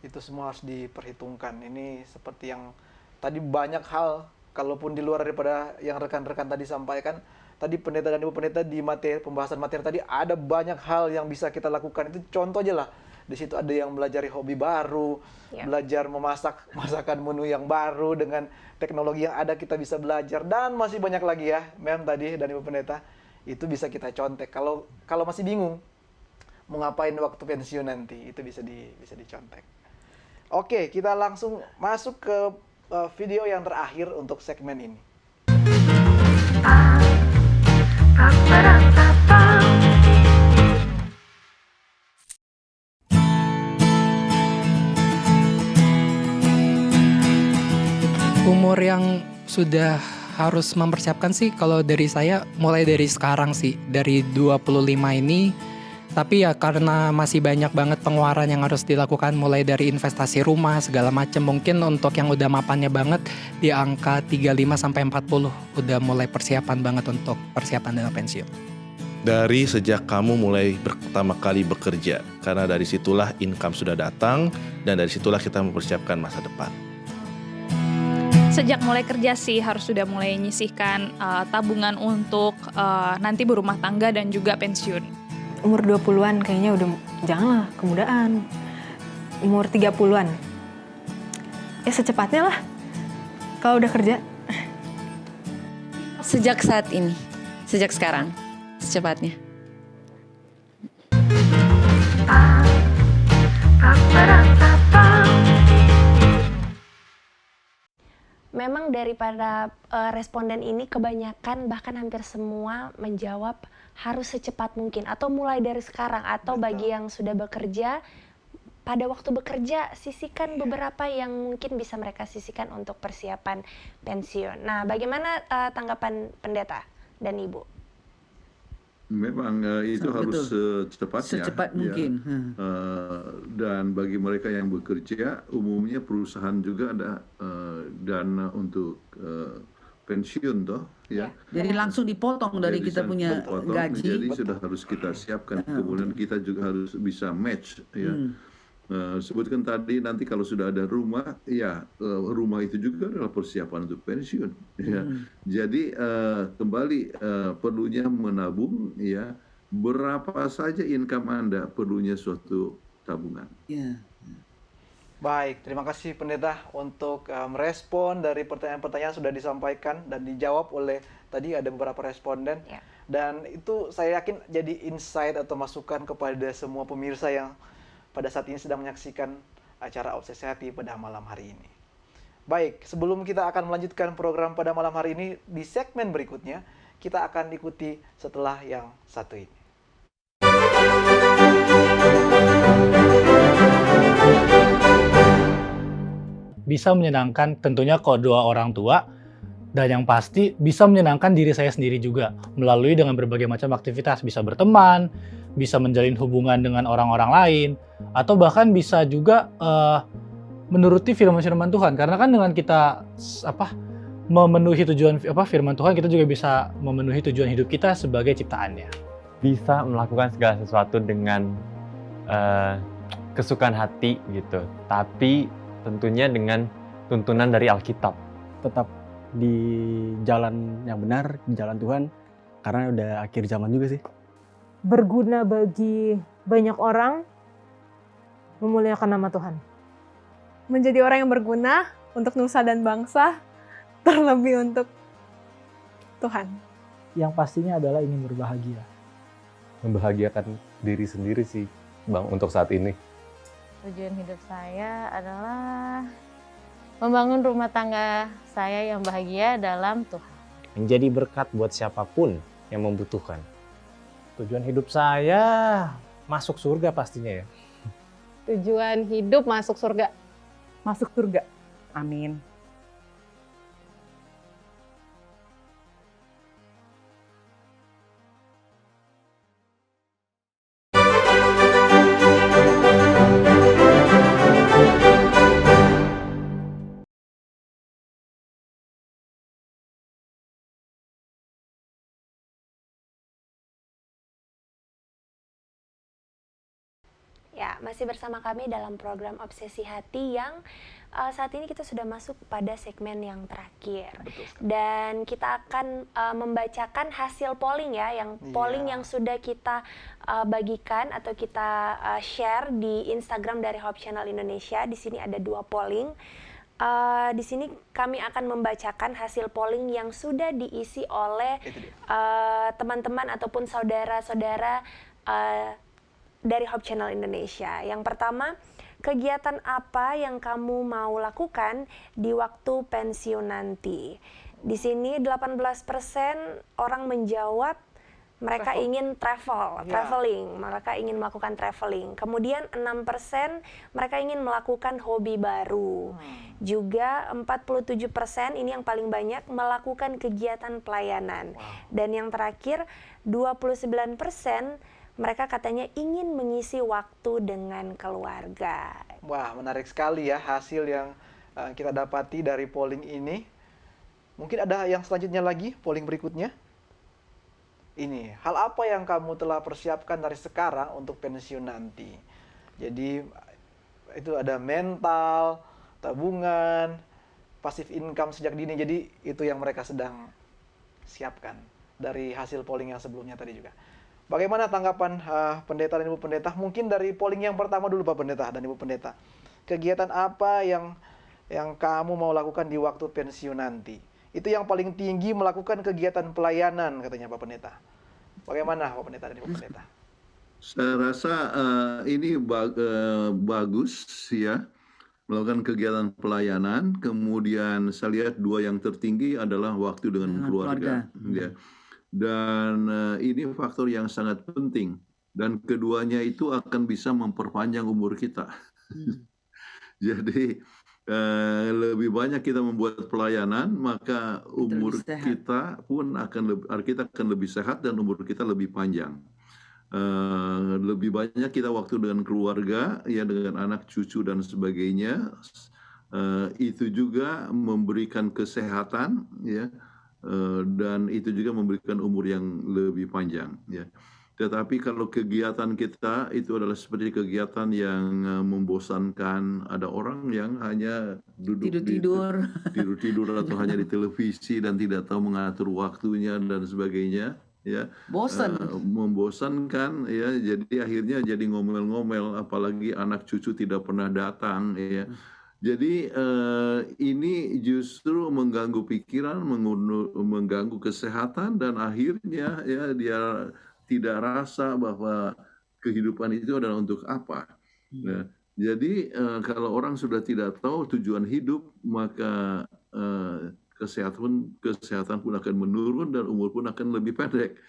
Itu semua harus diperhitungkan. Ini seperti yang tadi banyak hal, kalaupun di luar daripada yang rekan-rekan tadi sampaikan, tadi pendeta dan ibu pendeta di pembahasan materi tadi ada banyak hal yang bisa kita lakukan. Itu contoh aja lah. Di situ ada yang belajar hobi baru, belajar memasak masakan menu yang baru dengan teknologi yang ada kita bisa belajar, dan masih banyak lagi ya, Mem tadi dan ibu pendeta. Itu bisa kita contek. Kalau masih bingung mau ngapain waktu pensiun nanti, itu bisa dicontek. Oke, kita langsung masuk ke video yang terakhir untuk segmen ini. Umur yang sudah harus mempersiapkan sih kalau dari saya mulai dari sekarang sih, dari 25 ini. Tapi ya karena masih banyak banget pengeluaran yang harus dilakukan, mulai dari investasi rumah segala macam. Mungkin untuk yang udah mapannya banget di angka 35-40 udah mulai persiapan banget untuk persiapan dana pensiun. Dari sejak kamu mulai pertama kali bekerja, karena dari situlah income sudah datang dan dari situlah kita mempersiapkan masa depan. Sejak mulai kerja sih harus sudah mulai nyisihkan tabungan untuk nanti berumah tangga dan juga pensiun. Umur 20-an kayaknya udah, janganlah kemudaan. Umur 30-an. Ya secepatnya lah. Kalau udah kerja. Sejak saat ini, sejak sekarang, secepatnya. Memang daripada responden ini kebanyakan bahkan hampir semua menjawab harus secepat mungkin atau mulai dari sekarang, atau bagi yang sudah bekerja, pada waktu bekerja sisihkan beberapa yang mungkin bisa mereka sisihkan untuk persiapan pensiun. Nah, bagaimana tanggapan pendeta dan ibu? Memang itu harus secepatnya. Secepat mungkin. Dan bagi mereka yang bekerja, umumnya perusahaan juga ada dana untuk pensiun toh, ya. Jadi langsung dipotong dari kita punya gaji. Jadi sudah harus kita siapkan. Kemudian kita juga harus bisa match, ya. Sebutkan tadi nanti kalau sudah ada rumah, ya rumah itu juga adalah persiapan untuk pensiun. Ya. Jadi kembali perlunya menabung, ya. Berapa saja income Anda perlunya suatu tabungan. Ya. Baik, terima kasih pendeta untuk merespon dari pertanyaan-pertanyaan sudah disampaikan dan dijawab oleh tadi ada beberapa responden. Dan itu saya yakin jadi insight atau masukan kepada semua pemirsa yang pada saat ini sedang menyaksikan acara Obsesi Hati pada malam hari ini. Baik, sebelum kita akan melanjutkan program pada malam hari ini, di segmen berikutnya kita akan ikuti setelah yang satu ini. Bisa menyenangkan tentunya kedua orang tua, dan yang pasti bisa menyenangkan diri saya sendiri juga melalui dengan berbagai macam aktivitas, bisa berteman, bisa menjalin hubungan dengan orang-orang lain, atau bahkan bisa juga menuruti firman-firman Tuhan, karena kan dengan kita memenuhi tujuan firman Tuhan, kita juga bisa memenuhi tujuan hidup kita sebagai ciptaannya. Bisa melakukan segala sesuatu dengan kesukaan hati gitu, tapi tentunya dengan tuntunan dari Alkitab. Tetap di jalan yang benar, di jalan Tuhan, karena udah akhir zaman juga sih. Berguna bagi banyak orang, memuliakan nama Tuhan. Menjadi orang yang berguna untuk nusa dan bangsa, terlebih untuk Tuhan. Yang pastinya adalah ingin berbahagia. Membahagiakan diri sendiri sih, Bang, untuk saat ini? Tujuan hidup saya adalah membangun rumah tangga saya yang bahagia dalam Tuhan. Menjadi berkat buat siapapun yang membutuhkan. Tujuan hidup saya masuk surga pastinya ya. Tujuan hidup masuk surga. Masuk surga. Amin. Ya, masih bersama kami dalam program Obsesi Hati yang saat ini kita sudah masuk pada segmen yang terakhir. Dan kita akan membacakan hasil polling ya, yang polling yang sudah kita bagikan atau kita share di Instagram dari Hope Channel Indonesia. Di sini ada 2 polling. Di sini kami akan membacakan hasil polling yang sudah diisi oleh teman-teman ataupun saudara-saudara dari Hope Channel Indonesia. Yang pertama, kegiatan apa yang kamu mau lakukan di waktu pensiun nanti? Di sini 18% orang menjawab mereka ingin traveling, mereka ingin melakukan traveling. Kemudian 6% mereka ingin melakukan hobi baru. Juga 47%, ini yang paling banyak, melakukan kegiatan pelayanan. Dan yang terakhir 29% mereka katanya ingin mengisi waktu dengan keluarga. Wah, menarik sekali ya hasil yang kita dapati dari polling ini. Mungkin ada yang selanjutnya lagi, polling berikutnya. Ini, hal apa yang kamu telah persiapkan dari sekarang untuk pensiun nanti? Jadi, itu ada mental, tabungan, passive income sejak dini. Jadi, itu yang mereka sedang siapkan dari hasil polling yang sebelumnya tadi juga. Bagaimana tanggapan pendeta dan ibu pendeta? Mungkin dari polling yang pertama dulu Pak Pendeta dan Ibu Pendeta. Kegiatan apa yang kamu mau lakukan di waktu pensiun nanti? Itu yang paling tinggi melakukan kegiatan pelayanan katanya Pak Pendeta. Bagaimana Pak Pendeta dan Ibu Pendeta? Saya rasa ini bagus ya, melakukan kegiatan pelayanan. Kemudian saya lihat 2 yang tertinggi adalah waktu dengan keluarga. Ya. Dan ini faktor yang sangat penting, dan keduanya itu akan bisa memperpanjang umur kita. Jadi lebih banyak kita membuat pelayanan, maka umur kita pun kita akan lebih sehat dan umur kita lebih panjang. Lebih banyak kita waktu dengan keluarga, ya, dengan anak cucu dan sebagainya. Itu juga memberikan kesehatan, ya. Dan itu juga memberikan umur yang lebih panjang ya. Tetapi kalau kegiatan kita itu adalah seperti kegiatan yang membosankan, ada orang yang hanya duduk tidur atau hanya di televisi dan tidak tahu mengatur waktunya dan sebagainya ya. Membosankan ya, jadi akhirnya jadi ngomel-ngomel, apalagi anak cucu tidak pernah datang ya. Jadi ini justru mengganggu pikiran, mengganggu kesehatan, dan akhirnya ya dia tidak rasa bahwa kehidupan itu adalah untuk apa. Nah, jadi kalau orang sudah tidak tahu tujuan hidup, maka kesehatan pun akan menurun dan umur pun akan lebih pendek.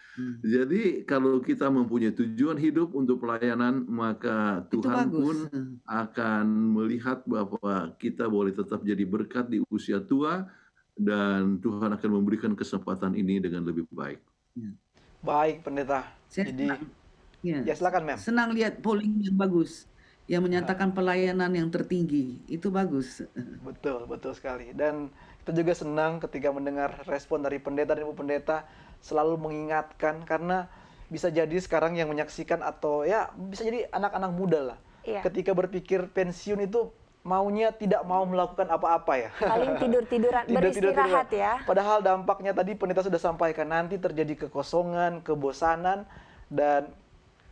Jadi kalau kita mempunyai tujuan hidup untuk pelayanan, maka Tuhan pun akan melihat bahwa kita boleh tetap jadi berkat di usia tua, dan Tuhan akan memberikan kesempatan ini dengan lebih baik. Baik Pendeta. Jadi ya silakan Mem. Senang lihat polling yang bagus, yang menyatakan pelayanan yang tertinggi, itu bagus. Betul sekali. Dan kita juga senang ketika mendengar respon dari pendeta dan ibu pendeta selalu mengingatkan, karena bisa jadi sekarang yang menyaksikan atau ya bisa jadi anak-anak muda lah. Iya. Ketika berpikir pensiun itu maunya tidak mau melakukan apa-apa ya. Paling tidur-tiduran, beristirahat ya. Padahal dampaknya tadi pendeta sudah sampaikan, nanti terjadi kekosongan, kebosanan, dan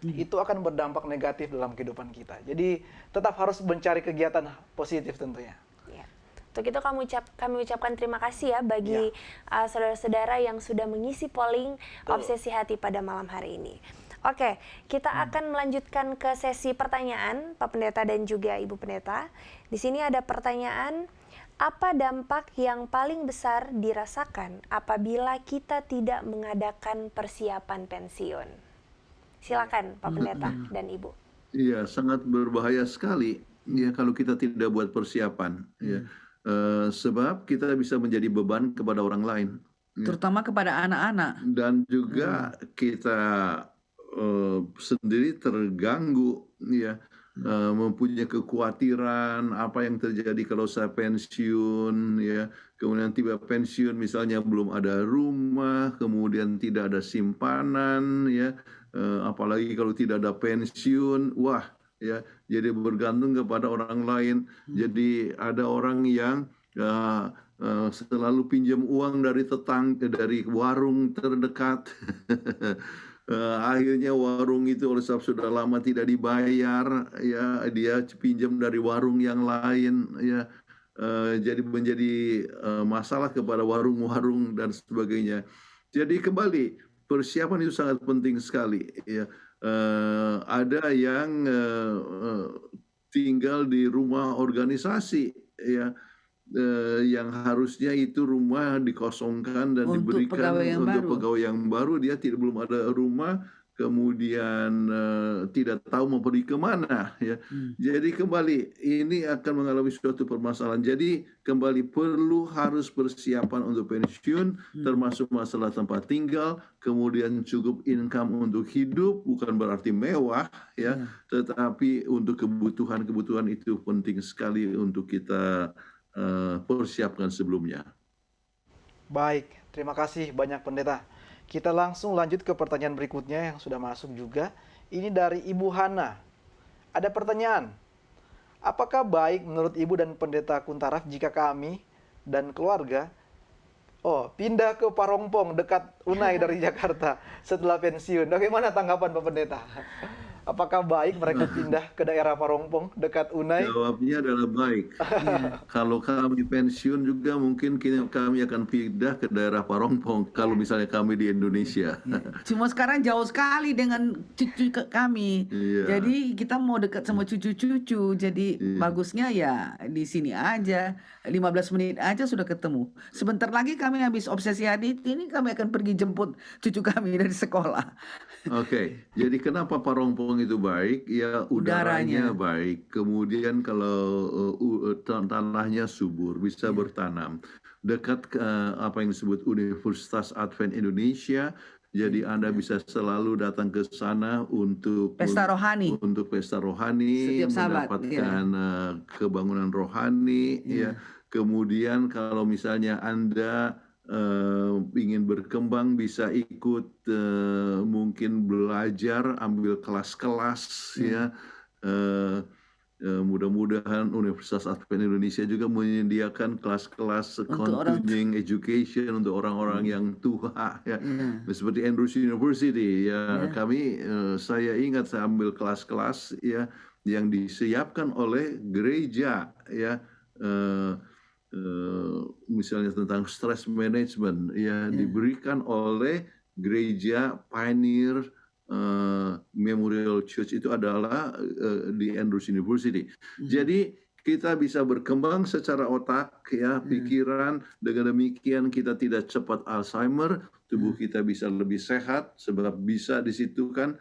itu akan berdampak negatif dalam kehidupan kita. Jadi tetap harus mencari kegiatan positif tentunya. Untuk itu kami ucapkan terima kasih ya bagi saudara-saudara yang sudah mengisi polling Obsesi Hati pada malam hari ini. Oke, kita akan melanjutkan ke sesi pertanyaan Pak Pendeta dan juga Ibu Pendeta. Di sini ada pertanyaan, apa dampak yang paling besar dirasakan apabila kita tidak mengadakan persiapan pensiun? Silakan Pak Pendeta dan Ibu. Iya, sangat berbahaya sekali ya kalau kita tidak buat persiapan ya. Sebab kita bisa menjadi beban kepada orang lain. Terutama kepada anak-anak. Dan juga kita sendiri terganggu ya, mempunyai kekhawatiran apa yang terjadi kalau saya pensiun ya, kemudian tiba pensiun misalnya belum ada rumah, kemudian tidak ada simpanan ya, apalagi kalau tidak ada pensiun, wah ya, jadi bergantung kepada orang lain. Jadi ada orang yang selalu pinjam uang dari dari warung terdekat. Akhirnya warung itu oleh sebab sudah lama tidak dibayar, ya dia pinjam dari warung yang lain, ya jadi menjadi masalah kepada warung-warung dan sebagainya. Jadi kembali persiapan itu sangat penting sekali. Ya, ada yang tinggal di rumah organisasi, ya. Yang harusnya itu rumah dikosongkan dan Untuk diberikan pegawai yang untuk baru. pegawai yang baru, dia belum ada rumah, kemudian tidak tahu mau pergi kemana ya. Jadi kembali ini akan mengalami suatu permasalahan. Jadi kembali harus persiapan untuk pensiun, termasuk masalah tempat tinggal, kemudian cukup income untuk hidup, bukan berarti mewah ya, tetapi untuk kebutuhan itu penting sekali untuk kita persiapkan sebelumnya. Baik, terima kasih banyak Pendeta. Kita langsung lanjut ke pertanyaan berikutnya yang sudah masuk juga. Ini dari Ibu Hana. Ada pertanyaan, apakah baik menurut Ibu dan Pendeta Kuntaraf jika kami dan keluarga pindah ke Parongpong dekat Unai dari Jakarta setelah pensiun? Bagaimana tanggapan Pak Pendeta? Apakah baik mereka pindah ke daerah Parongpong dekat Unai? Jawabnya adalah baik. Kalau kami pensiun juga mungkin kami akan pindah ke daerah Parongpong kalau misalnya kami di Indonesia. Cuma sekarang jauh sekali dengan cucu kami. Jadi kita mau dekat sama cucu-cucu. Jadi bagusnya ya di sini aja. 15 menit aja sudah ketemu. Sebentar lagi kami habis obsesi hadit ini kami akan pergi jemput cucu kami dari sekolah. Oke, jadi kenapa Parongpong itu baik? Ya udaranya baik. Kemudian kalau tanahnya subur, bisa bertanam. Dekat apa yang disebut Universitas Advent Indonesia. Jadi Anda bisa selalu datang ke sana untuk pesta rohani. Untuk pesta rohani, mendapatkan kebangunan rohani. Ya. Kemudian kalau misalnya Anda ingin berkembang, bisa ikut mungkin belajar, ambil kelas-kelas ya. Mudah-mudahan Universitas Advent Indonesia juga menyediakan kelas-kelas continuing education untuk orang-orang yang tua ya. Seperti Andrews University ya. Saya ingat saya ambil kelas-kelas ya yang disiapkan oleh gereja ya. Misalnya tentang stress management ya, diberikan oleh gereja Pioneer Memorial Church, itu adalah di Andrews University. Jadi kita bisa berkembang secara otak ya, pikiran. Dengan demikian kita tidak cepat Alzheimer, tubuh kita bisa lebih sehat sebab bisa di situ kan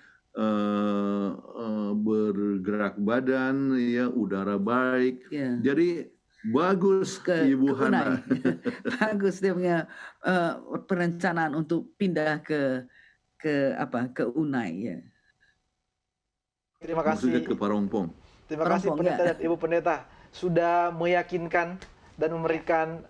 bergerak badan ya, udara baik. Jadi bagus Ibu Hana. Bagus dia punya perencanaan untuk pindah ke Unai ya. Terima kasih. Maksudnya ke Parongpong. Terima kasih Pendeta dan Ibu Pendeta sudah meyakinkan dan memberikan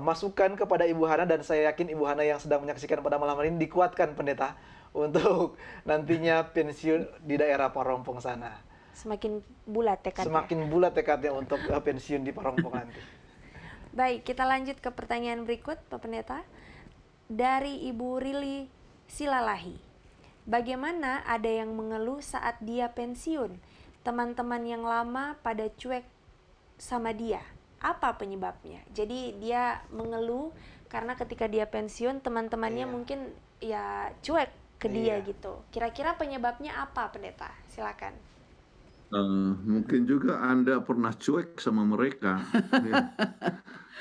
masukan kepada Ibu Hana, dan saya yakin Ibu Hana yang sedang menyaksikan pada malam hari ini dikuatkan Pendeta untuk nantinya pensiun di daerah Parongpong sana. Semakin bulat tekadnya. Semakin bulat tekadnya untuk pensiun di Parongpong nanti. Baik, kita lanjut ke pertanyaan berikut, Pak Pendeta. Dari Ibu Rili Silalahi. Bagaimana ada yang mengeluh saat dia pensiun? Teman-teman yang lama pada cuek sama dia. Apa penyebabnya? Jadi dia mengeluh karena ketika dia pensiun teman-temannya mungkin ya cuek ke dia gitu. Kira-kira penyebabnya apa, Pendeta? Silakan. Mungkin juga Anda pernah cuek sama mereka. Ya.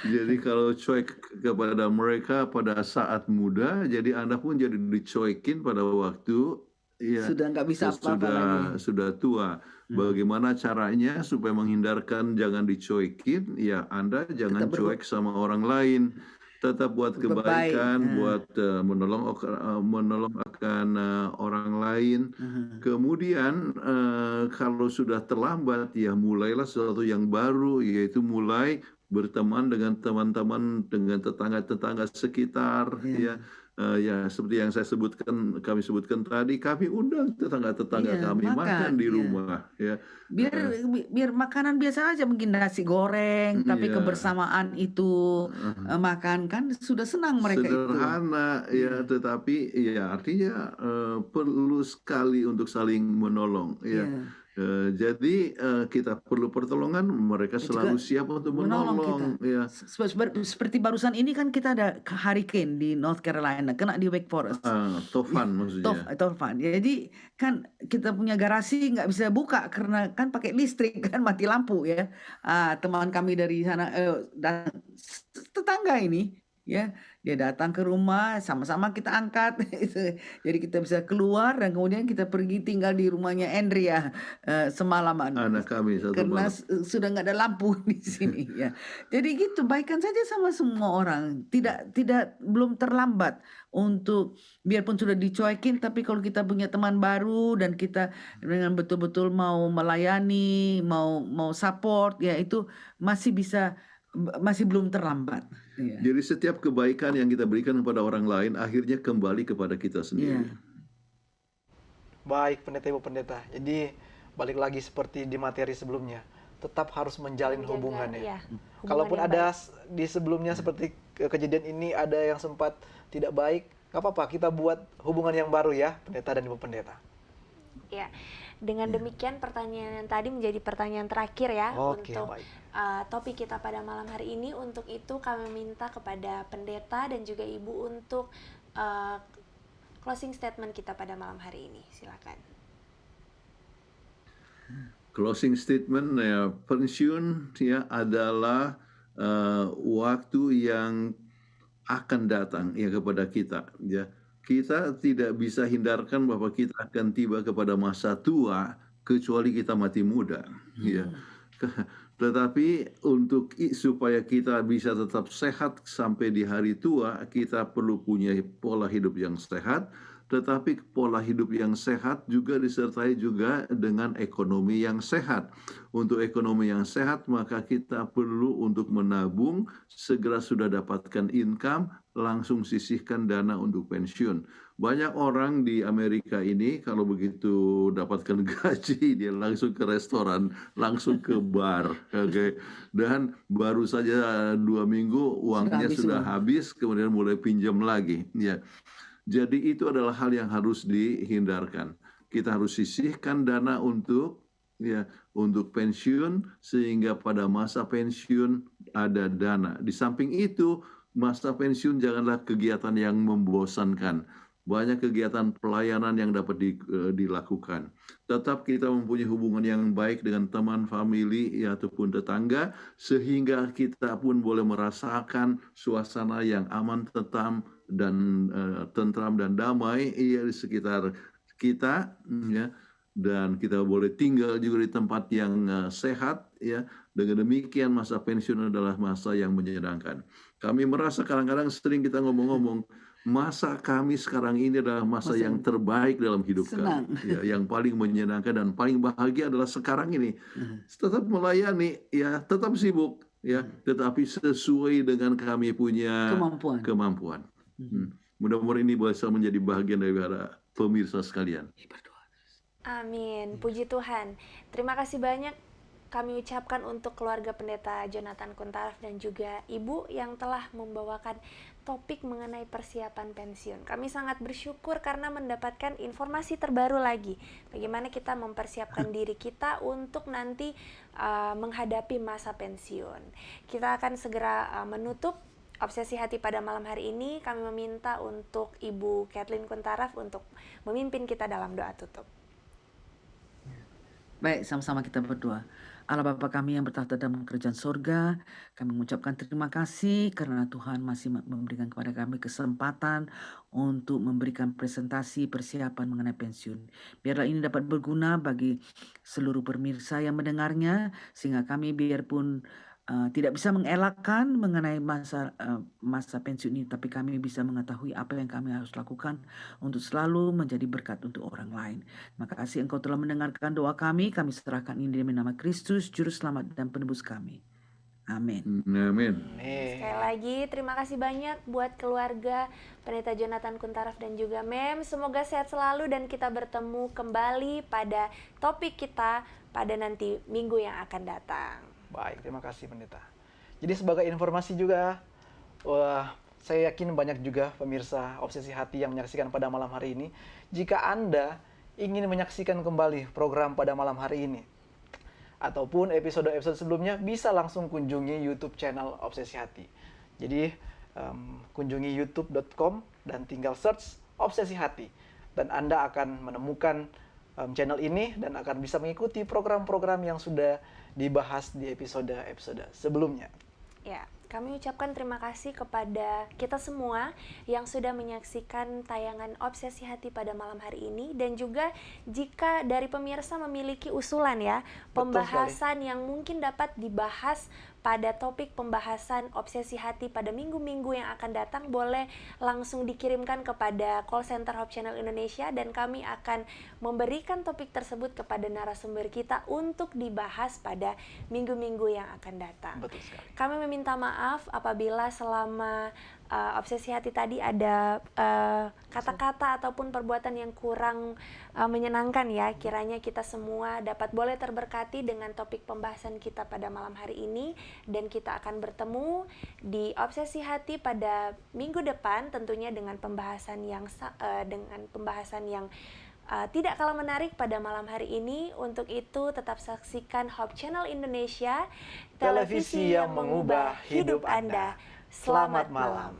Jadi kalau cuek kepada mereka pada saat muda, jadi Anda pun jadi dicuekin pada waktu Sudah nggak bisa apa-apa lagi. sudah tua. Bagaimana caranya supaya menghindarkan jangan dicuekin? Ya Anda jangan cuek sama orang lain. Tetap buat kebaikan, buat menolong akan orang lain. Kemudian kalau sudah terlambat, ya mulailah sesuatu yang baru, yaitu mulai berteman dengan teman-teman, dengan tetangga-tetangga sekitar, ya. Ya seperti yang kami sebutkan tadi, kami undang tetangga-tetangga kami makan di rumah, ya. Biar makanan biasa aja, mungkin nasi goreng, tapi kebersamaan itu makan kan sudah senang mereka sederhana, ya, tetapi ya artinya perlu sekali untuk saling menolong, ya. Jadi kita perlu pertolongan, mereka selalu siap untuk menolong. Ya. Seperti barusan ini kan kita ada hurricane di North Carolina, kena di Wake Forest. Tofan maksudnya. Tofan. Jadi kan kita punya garasi nggak bisa buka karena kan pakai listrik kan, mati lampu ya. Teman kami dari sana, tetangga ini, ya, dia datang ke rumah, sama-sama kita angkat. Jadi kita bisa keluar dan kemudian kita pergi tinggal di rumahnya Andrea semalaman. Anak kami satu karena malam. sudah nggak ada lampu di sini, ya. Jadi gitu, baikkan saja sama semua orang. Belum terlambat untuk, biarpun sudah dicuekin, tapi kalau kita punya teman baru dan kita dengan betul-betul mau melayani, mau support, ya itu masih belum terlambat. Jadi setiap kebaikan yang kita berikan kepada orang lain akhirnya kembali kepada kita sendiri. Baik, Pendeta, Ibu Pendeta. Jadi balik lagi seperti di materi sebelumnya, tetap harus menjalin hubungan ya. Kalaupun ada di sebelumnya seperti kejadian ini ada yang sempat tidak baik, nggak apa-apa, kita buat hubungan yang baru ya, Pendeta dan Ibu Pendeta. Ya. Dengan demikian pertanyaan yang tadi menjadi pertanyaan terakhir ya untuk topik kita pada malam hari ini. Untuk itu kami minta kepada pendeta dan juga ibu untuk closing statement kita pada malam hari ini. Silakan. Closing statement ya, pensiun ya adalah waktu yang akan datang ya kepada kita, ya. Kita tidak bisa hindarkan bahwa kita akan tiba kepada masa tua kecuali kita mati muda, ya. Tetapi supaya kita bisa tetap sehat sampai di hari tua, kita perlu punya pola hidup yang sehat. Tetapi pola hidup yang sehat juga disertai juga dengan ekonomi yang sehat. Untuk ekonomi yang sehat, maka kita perlu untuk menabung, segera sudah dapatkan income, langsung sisihkan dana untuk pensiun. Banyak orang di Amerika ini kalau begitu dapatkan gaji, dia langsung ke restoran, langsung ke bar, dan baru saja 2 minggu uangnya sudah habis, kemudian mulai pinjam lagi, ya. Jadi itu adalah hal yang harus dihindarkan. Kita harus sisihkan dana untuk pensiun, sehingga pada masa pensiun ada dana. Di samping itu, masa pensiun janganlah kegiatan yang membosankan. Banyak kegiatan pelayanan yang dapat dilakukan. Tetap kita mempunyai hubungan yang baik dengan teman, famili, ataupun tetangga, sehingga kita pun boleh merasakan suasana yang aman, tentram dan damai di sekitar kita, ya. Dan kita boleh tinggal juga di tempat yang sehat, ya. Dengan demikian masa pensiun adalah masa yang menyenangkan. Kami merasa kadang-kadang sering kita ngomong-ngomong, masa kami sekarang ini adalah masa yang terbaik dalam hidup kami, ya, yang paling menyenangkan dan paling bahagia adalah sekarang ini. Tetap melayani, ya, tetap sibuk, ya, tetapi sesuai dengan kami punya kemampuan. Mudah-mudahan ini bisa menjadi bagian daripada pemirsa sekalian. Amin, puji Tuhan. Terima kasih banyak kami ucapkan untuk keluarga Pendeta Jonathan Kuntaraf dan juga Ibu yang telah membawakan topik mengenai persiapan pensiun. Kami sangat bersyukur karena mendapatkan informasi terbaru lagi bagaimana kita mempersiapkan diri kita untuk nanti menghadapi masa pensiun. Kita akan segera menutup Obsesi Hati pada malam hari ini kami meminta untuk Ibu Kathleen Kuntaraf untuk memimpin kita dalam doa tutup. Baik, sama-sama kita berdoa. Allah Bapa kami yang bertahta dalam kerajaan sorga, kami mengucapkan terima kasih karena Tuhan masih memberikan kepada kami kesempatan untuk memberikan presentasi persiapan mengenai pensiun. Biarlah ini dapat berguna bagi seluruh pemirsa yang mendengarnya, sehingga kami biarpun tidak bisa mengelakkan mengenai masa pensiun ini, tapi kami bisa mengetahui apa yang kami harus lakukan untuk selalu menjadi berkat untuk orang lain. Terima kasih Engkau telah mendengarkan doa kami serahkan ini demi nama Kristus, Juru Selamat dan Penebus kami. Amin. Amin. Sekali lagi terima kasih banyak buat keluarga Pendeta Jonathan Kuntaraf dan juga Mem. Semoga sehat selalu dan kita bertemu kembali pada topik kita pada nanti minggu yang akan datang. Baik, terima kasih Pendeta. Jadi sebagai informasi juga, saya yakin banyak juga pemirsa Obsesi Hati yang menyaksikan pada malam hari ini. Jika Anda ingin menyaksikan kembali program pada malam hari ini, ataupun episode-episode sebelumnya, bisa langsung kunjungi YouTube channel Obsesi Hati. Jadi, kunjungi youtube.com dan tinggal search Obsesi Hati. Dan Anda akan menemukan channel ini dan akan bisa mengikuti program-program yang sudah dibahas di episode-episode sebelumnya. Ya, kami ucapkan terima kasih kepada kita semua yang sudah menyaksikan tayangan Obsesi Hati pada malam hari ini, dan juga jika dari pemirsa memiliki usulan ya, pembahasan yang mungkin dapat dibahas pada topik pembahasan Obsesi Hati pada minggu-minggu yang akan datang, boleh langsung dikirimkan kepada call center Hope Channel Indonesia dan kami akan memberikan topik tersebut kepada narasumber kita untuk dibahas pada minggu-minggu yang akan datang. Betul sekali. Kami meminta maaf apabila selama Obsesi Hati tadi ada kata-kata ataupun perbuatan yang kurang menyenangkan ya. Kiranya kita semua boleh terberkati dengan topik pembahasan kita pada malam hari ini, dan kita akan bertemu di Obsesi Hati pada minggu depan tentunya dengan pembahasan yang tidak kalah menarik pada malam hari ini. Untuk itu tetap saksikan Hope Channel Indonesia, televisi yang mengubah hidup Anda. Selamat malam.